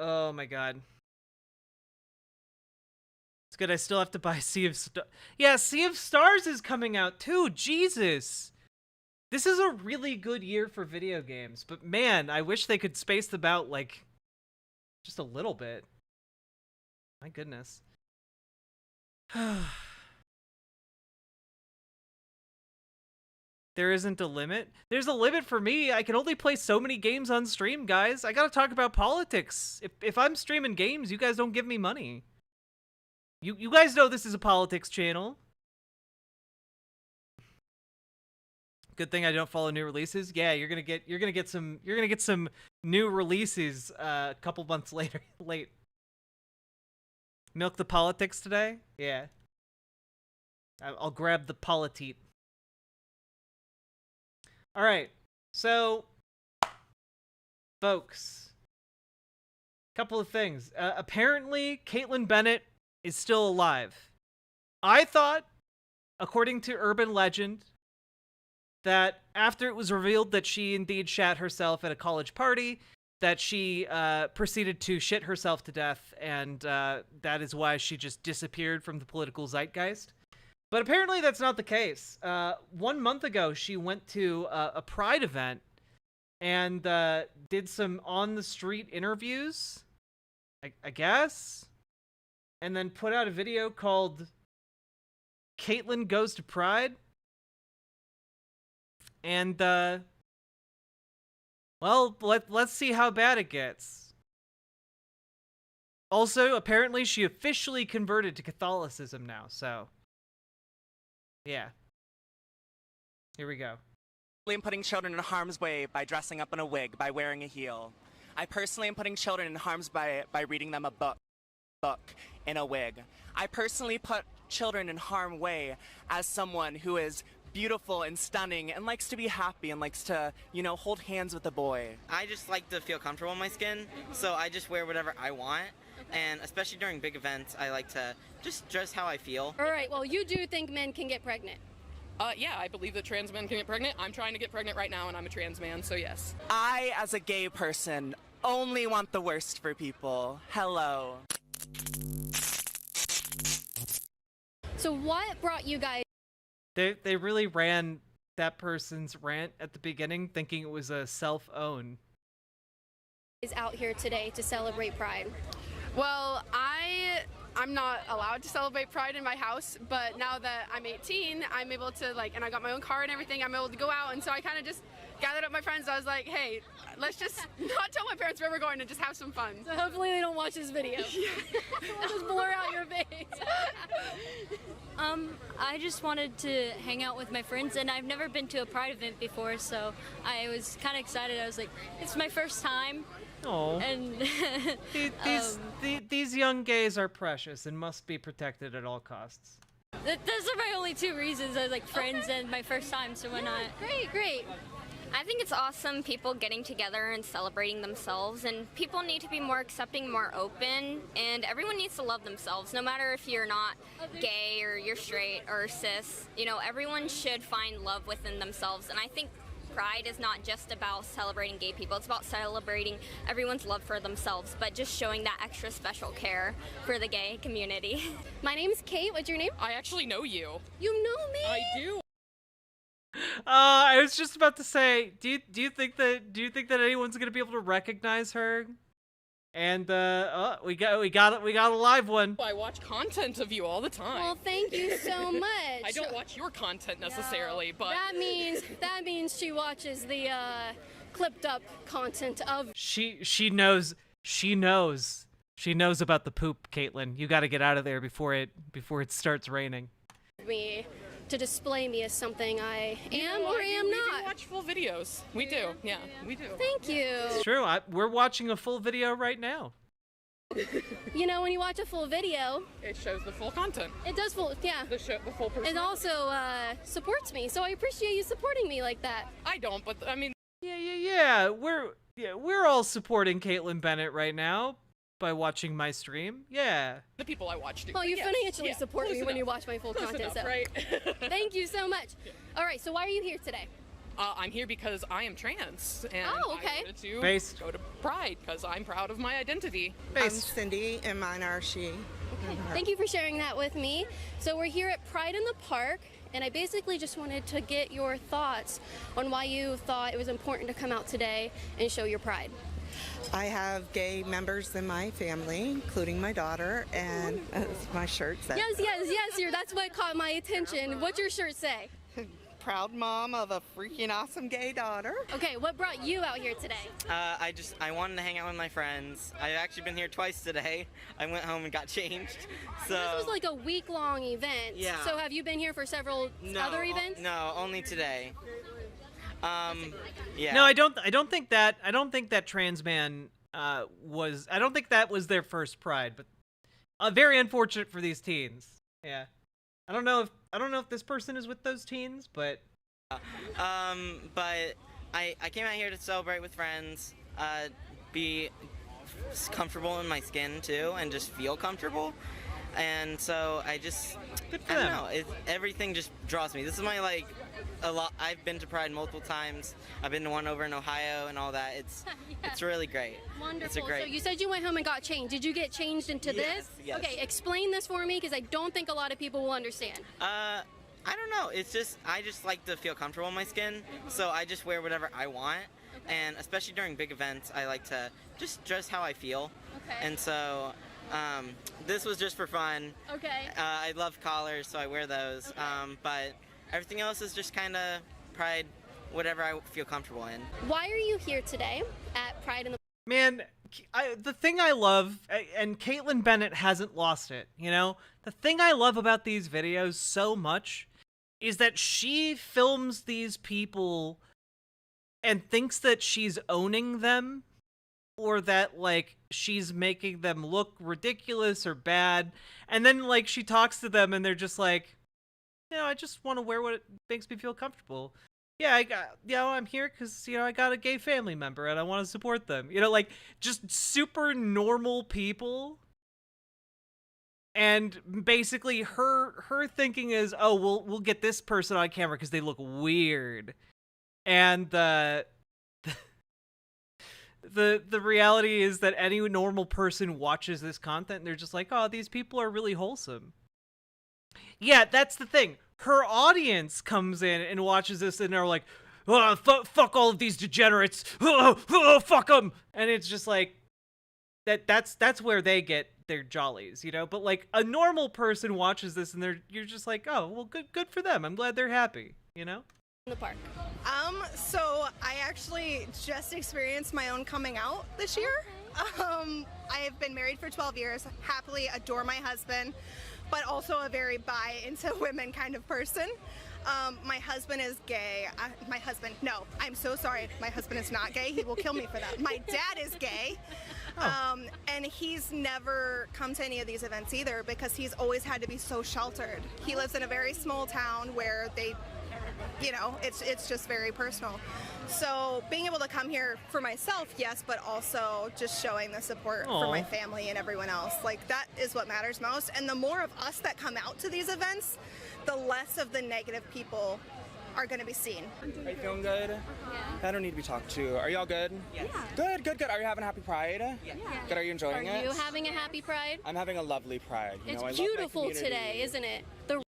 Oh my god. It's good. I still have to buy Sea of Stars. Yeah, Sea of Stars is coming out too. Jesus. This is a really good year for video games, but man, I wish they could space them out, like, just a little bit. My goodness. There isn't a limit? There's a limit for me. I can only play so many games on stream, guys. I gotta talk about politics. If I'm streaming games, you guys don't give me money. You guys know this is a politics channel. Good thing I don't follow new releases. Yeah, you're gonna get some new releases a couple months later. Late. Milk the politics today. Yeah. I'll grab the politite. All right. So, folks, couple of things. Apparently, Kaitlin Bennett is still alive. I thought, according to urban legend, that after it was revealed that she indeed shat herself at a college party, that she proceeded to shit herself to death, and that is why she just disappeared from the political zeitgeist. But apparently that's not the case. 1 month ago, she went to a Pride event and did some on-the-street interviews, I guess, and then put out a video called Kaitlin Goes to Pride. And, well, let's see how bad it gets. Also, apparently she officially converted to Catholicism now, so yeah. Here we go. I'm putting children in harm's way by dressing up in a wig, by wearing a heel. I personally am putting children in harm's way by reading them a book in a wig. I personally put children in harm's way as someone who is beautiful and stunning and likes to be happy and likes to, you know, hold hands with a boy. I just like to feel comfortable in my skin, so I just wear whatever I want. And especially during big events, I like to just dress how I feel. All right, well, you do think men can get pregnant? Yeah, I believe that trans men can get pregnant. I'm trying to get pregnant right now, and I'm a trans man, so yes. I, as a gay person, only want the worst for people. Hello. So what brought you guys... They really ran that person's rant at the beginning thinking it was a self-own. ...is out here today to celebrate Pride? Well, I'm not allowed to celebrate Pride in my house, but now that I'm 18, I'm able to, like, and I got my own car and everything, I'm able to go out, and so I kind of just gathered up my friends. I was like, hey, let's just not tell my parents where we're going and just have some fun. So hopefully they don't watch this video. We'll just blur out your face. I just wanted to hang out with my friends, and I've never been to a Pride event before, so I was kind of excited. I was like, it's my first time. Oh, and these young gays are precious and must be protected at all costs. Those are my only two reasons. I was like friends and my first time, so why not? Great. I think it's awesome people getting together and celebrating themselves, and people need to be more accepting, more open, and everyone needs to love themselves, no matter if you're not gay or you're straight or cis. You know, everyone should find love within themselves, and I think Pride is not just about celebrating gay people, it's about celebrating everyone's love for themselves, but just showing that extra special care for the gay community. My name's Kate, what's your name? I actually know you. You know me? I do. I was just about to say, do you think that anyone's gonna be able to recognize her? And we got a live one. I watch content of you all the time. Well, thank you so much. I don't watch your content necessarily, but that means she watches the clipped up content of. She knows about the poop, Kaitlin. You got to get out of there before it starts raining. Me to display me as something I am or am we not. do watch full videos. We do. Yeah, we do. Thank you. It's true. We're watching a full video right now. You know, when you watch a full video, it shows the full content. It does full, yeah. The full person. It also supports me, so I appreciate you supporting me like that. I don't, but I mean. Yeah. We're all supporting Kaitlin Bennett right now by watching my stream. Yeah. The people I watch do. Well, you financially support me when you watch my full content, enough, so. Right? Thank you so much. All right, so why are you here today? I'm here because I am trans, and oh, okay. I wanted to go to Pride because I'm proud of my identity. I'm Cindy, and mine are she. Okay. Thank you for sharing that with me. So we're here at Pride in the Park, and I basically just wanted to get your thoughts on why you thought it was important to come out today and show your pride. I have gay members in my family, including my daughter, and my shirt says. Yes, that's what caught my attention. What's your shirt say? Proud mom of a freaking awesome gay daughter. Okay, what brought you out here today? I wanted to hang out with my friends. I've actually been here twice today. I went home and got changed. So this was like a week-long event. Yeah. So have you been here for several other events? No, only today. Yeah. No, I don't think that trans man was. I don't think that was their first Pride, but very unfortunate for these teens. Yeah. I don't know if this person is with those teens, but but I came out here to celebrate with friends, be comfortable in my skin too, and just feel comfortable. And so I don't know. Everything just draws me. This is my a lot. I've been to Pride multiple times. I've been to one over in Ohio and all that. It's really great. Wonderful. So you said you went home and got changed. Did you get changed into this? Yes. Okay, explain this for me because I don't think a lot of people will understand. I don't know. I just like to feel comfortable in my skin, so I just wear whatever I want. Okay. And especially during big events, I like to just dress how I feel. Okay. And so this was just for fun. Okay. I love collars, so I wear those. Okay. But everything else is just kind of Pride, whatever I feel comfortable in. Why are you here today at Pride in the... Man, the thing I love, and Kaitlin Bennett hasn't lost it, you know? The thing I love about these videos so much is that she films these people and thinks that she's owning them, or that, she's making them look ridiculous or bad, and then, she talks to them and they're just like, I just want to wear what makes me feel comfortable. Yeah, I'm here because, I got a gay family member and I want to support them. Just super normal people. And basically her thinking is, oh, we'll get this person on camera because they look weird. And the reality is that any normal person watches this content and they're just like, oh, these people are really wholesome. Yeah, that's the thing. Her audience comes in and watches this and they're like, oh, fuck all of these degenerates. Oh, fuck them. And it's just like, that's where they get their jollies, But a normal person watches this and you're just like, oh, well, good for them. I'm glad they're happy, In the park. So I actually just experienced my own coming out this year. I have been married for 12 years, happily adore my husband, but also a very bi into women kind of person. My husband is gay. No, I'm so sorry. My husband is not gay. He will kill me for that. My dad is gay. And he's never come to any of these events either because he's always had to be so sheltered. He lives in a very small town where they, it's just very personal. So being able to come here for myself, yes, but also just showing the support for my family and everyone else. That is what matters most. And the more of us that come out to these events, the less of the negative people are going to be seen. Are you feeling good? Yeah. I don't need to be talked to. Are y'all good? Yeah. Good. Are you having a happy Pride? Yeah. Good. Are you enjoying it? Are you having a happy Pride? I'm having a lovely Pride. It's beautiful today, isn't it?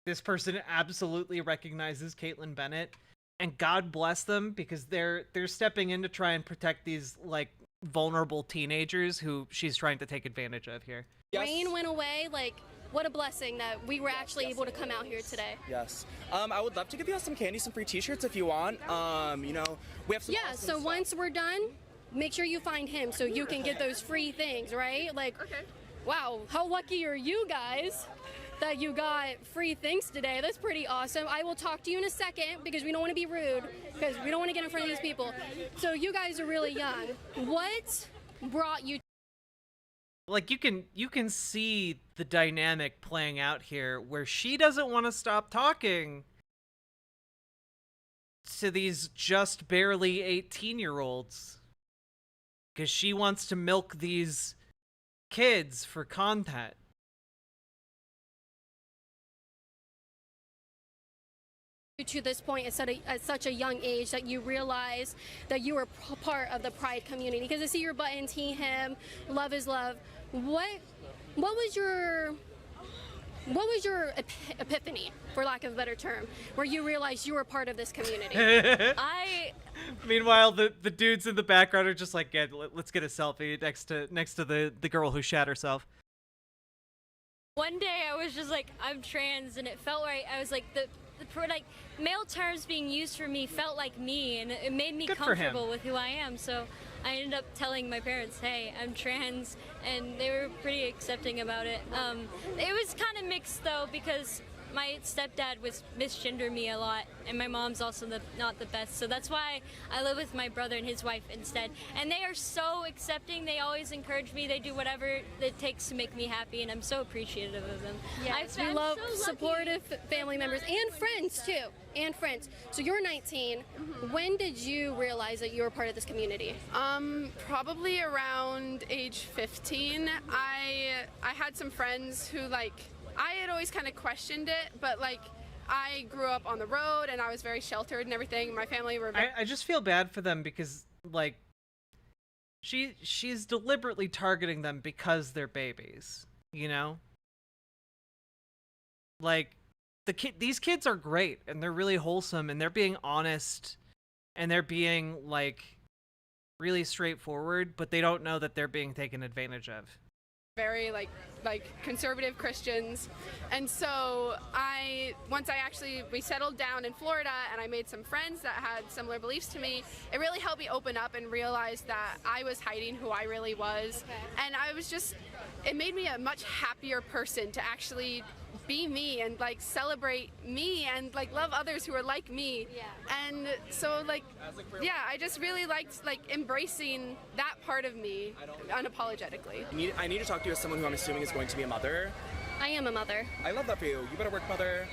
This person absolutely recognizes Kaitlin Bennett, and God bless them because they're stepping in to try and protect these vulnerable teenagers who she's trying to take advantage of here. Rain went away, like, what a blessing that we were actually able to come out here today. Yes. I would love to give you some candy, some free t-shirts if you want. You know, we have some Yeah, awesome so stuff. once we're done, make sure you find him so you can get those free things, right? Like, wow, how lucky are you guys that you got free things today? That's pretty awesome. I will talk to you in a second because we don't want to be rude, because we don't want to get in front of these people. So you guys are really young. What brought you? Like, you can see the dynamic playing out here where she doesn't want to stop talking to these just barely 18-year-olds because she wants to milk these kids for content. To this point at such a young age that you realize that you were part of the Pride community? Because I see your buttons, he, him, love is love. What was your epiphany, for lack of a better term, where you realized you were part of this community? Meanwhile, the dudes in the background are just like, yeah, let's get a selfie next to the girl who shat herself. One day I was just like, I'm trans, and it felt right. I was like, the male terms being used for me felt like me, and it made me Good for him. comfortable with who I am. So I ended up telling my parents, hey, I'm trans, and they were pretty accepting about it. It was kind of mixed though, because my stepdad was misgender me a lot, and my mom's also not the best. So that's why I live with my brother and his wife instead. And they are so accepting. They always encourage me. They do whatever it takes to make me happy, and I'm so appreciative of them. Yes, I'm we love so lucky. supportive family members and friends too, and friends. So you're 19. When did you realize that you were part of this community? Probably around age 15. I had some friends who, like, I had always kind of questioned it, but like I grew up on the road and I was very sheltered and everything. My family were I just feel bad for them because, like, she's deliberately targeting them because they're babies, you know? Like, these kids are great and they're really wholesome and they're being honest and they're being, like, really straightforward, but they don't know that they're being taken advantage of. very like conservative Christians, and so we settled down in Florida and I made some friends that had similar beliefs to me. It really helped me open up and realize that I was hiding who I really was, and it made me a much happier person to actually be me and like celebrate me and like love others who are like me. And so I just really liked like embracing that part of me unapologetically. I need to talk to you as someone who I'm assuming is going to be a mother. I am a mother. I love that for you. You better work, mother.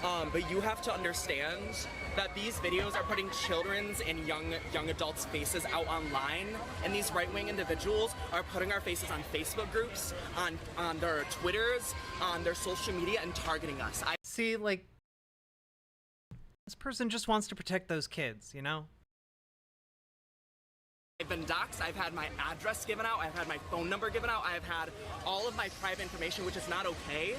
But you have to understand that these videos are putting children's and young adults' faces out online, and these right-wing individuals are putting our faces on Facebook groups, on their Twitters, on their social media, and targeting us. See, like, this person just wants to protect those kids, you know? I've been doxxed, I've had my address given out, I've had my phone number given out, I've had all of my private information, which is not okay.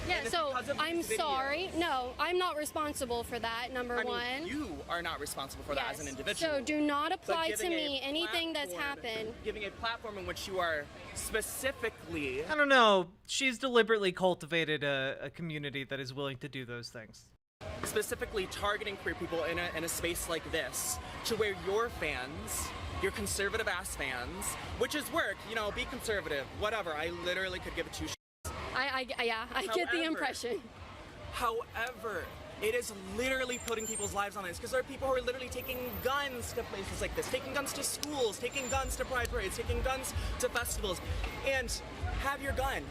Yeah, so I'm sorry. No, I'm not responsible for that, number one. You are not responsible for that as an individual. So do not apply to me anything that's happened. Giving a platform in which you are specifically... I don't know. She's deliberately cultivated a community that is willing to do those things. Specifically targeting queer people in a space like this, to where your fans, your conservative ass fans, which is work, you know, be conservative, whatever. I literally could give a two shits. I get the impression. However, it is literally putting people's lives on this, because there are people who are literally taking guns to places like this, taking guns to schools, taking guns to pride parades, taking guns to festivals, and have your gun.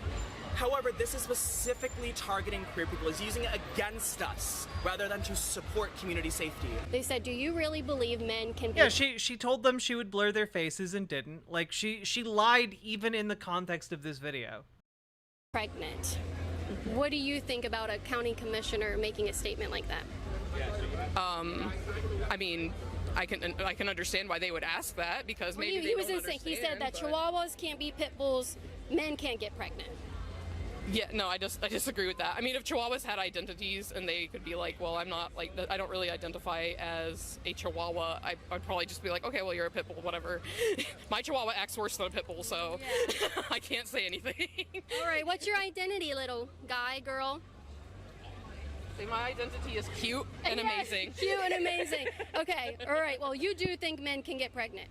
However, this is specifically targeting queer people, is using it against us rather than to support community safety. They said, do you really believe men can be... Yeah, she told them she would blur their faces and didn't. Like, she lied even in the context of this video. Pregnant. What do you think about a county commissioner making a statement like that? I mean, I can understand why they would ask that, because maybe he was insane. He said that Chihuahuas can't be pit bulls, men can't get pregnant. Yeah, no, I disagree with that. I mean, if Chihuahuas had identities and they could be like, well, I'm not like, I don't really identify as a Chihuahua, I'd probably just be like, okay, well, you're a pit bull, whatever. My Chihuahua acts worse than a pit bull, so I can't say anything. All right, what's your identity, little guy, girl? Say my identity is cute and amazing. Cute and amazing. Okay, all right, well, you do think men can get pregnant?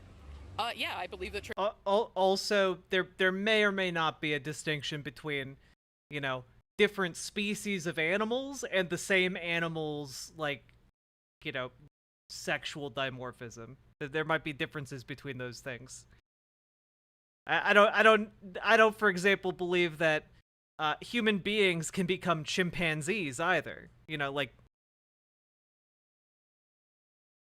Yeah, I believe that. Also, there may or may not be a distinction between, you know, different species of animals and the same animals, like, you know, sexual dimorphism. There might be differences between those things. I don't, for example, believe that human beings can become chimpanzees either. You know, like,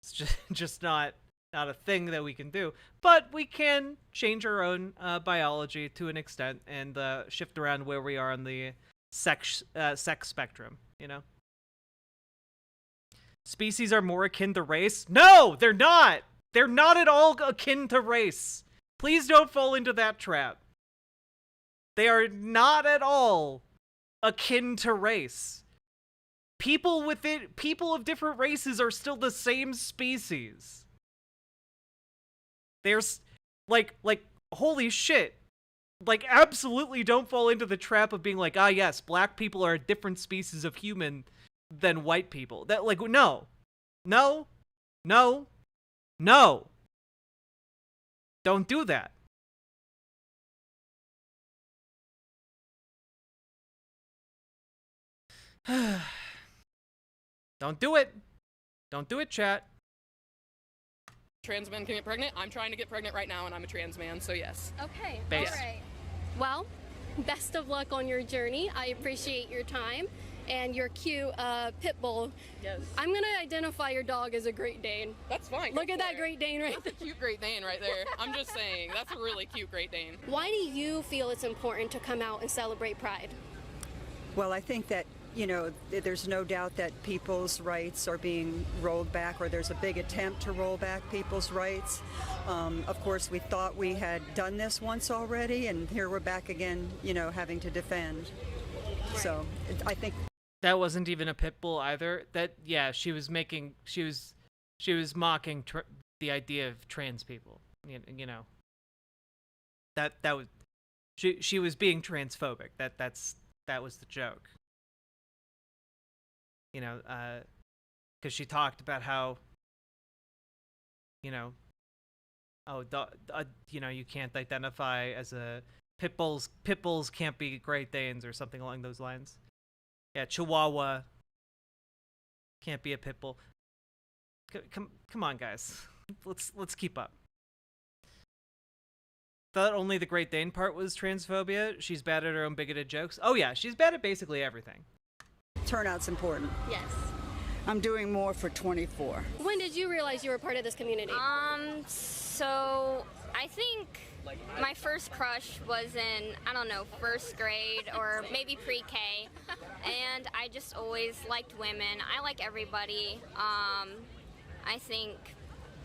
it's just not a thing that we can do, but we can change our own biology to an extent and shift around where we are on the sex spectrum, you know? Species are more akin to race? No, they're not! They're not at all akin to race. Please don't fall into that trap. They are not at all akin to race. People of different races are still the same species. There's, like, holy shit. Like, absolutely don't fall into the trap of being like, ah, yes, black people are a different species of human than white people. That, like, no. No. No. No. Don't do that. Don't do it. Don't do it, chat. Trans men can get pregnant. I'm trying to get pregnant right now, and I'm a trans man, so yes. Okay, Base. all right. Well, best of luck on your journey. I appreciate your time and your cute pit bull. Yes. I'm going to identify your dog as a Great Dane. That's fine. Look at that Great Dane right there. That's a cute Great Dane right there. I'm just saying, that's a really cute Great Dane. Why do you feel it's important to come out and celebrate Pride? Well, I think that, you know, there's no doubt that people's rights are being rolled back, or there's a big attempt to roll back people's rights. Of course, we thought we had done this once already, and here we're back again, you know, having to defend. Right. So I think that wasn't even a pit bull either. That, yeah, she was mocking the idea of trans people. You know, that was she was being transphobic. That was the joke. You know, because she talked about how, you know, you know, you can't identify as a pit bulls can't be Great Danes or something along those lines. Yeah, Chihuahua can't be a pit bull. Come on, guys, let's keep up. Thought only the Great Dane part was transphobia. She's bad at her own bigoted jokes. Oh yeah, she's bad at basically everything. turnout's important. Yes. I'm doing more for 24. When did you realize you were part of this community? So I think my first crush was in, I don't know, first grade or maybe pre-K, and I just always liked women. I like everybody. I think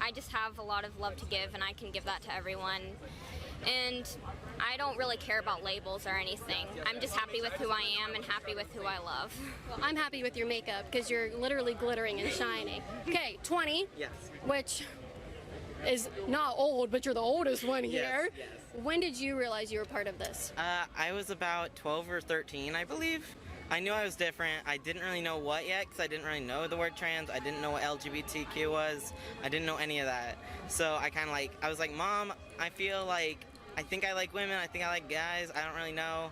I just have a lot of love to give, and I can give that to everyone. And I don't really care about labels or anything. I'm just happy with who I am and happy with who I love. Well, I'm happy with your makeup because you're literally glittering and shining. Okay, 20. Yes. Which is not old, but you're the oldest one here. Yes. When did you realize you were part of this? I was about 12 or 13, I believe. I knew I was different. I didn't really know what yet because I didn't really know the word trans. I didn't know what LGBTQ was. I didn't know any of that. So I kind of I was like, Mom, I feel like, I think I like women. I think I like guys. I don't really know.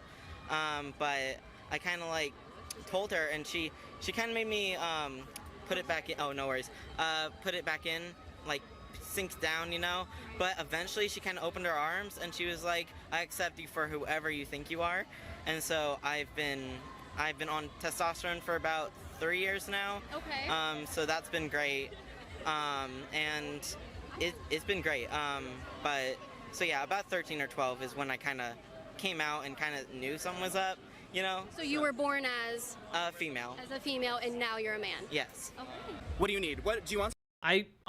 But I kind of told her, and she kind of made me put it back in. Oh, no worries. Put it back in, sinks down, you know. But eventually she kind of opened her arms and she was like, I accept you for whoever you think you are. And so I've been on testosterone for about 3 years now. Okay. So that's been great. And it's been great. So yeah, about 13 or 12 is when I kind of came out and kind of knew something was up, you know? So you were born as? A female. As a female, and now you're a man? Yes. Okay. What do you need? What do you want? I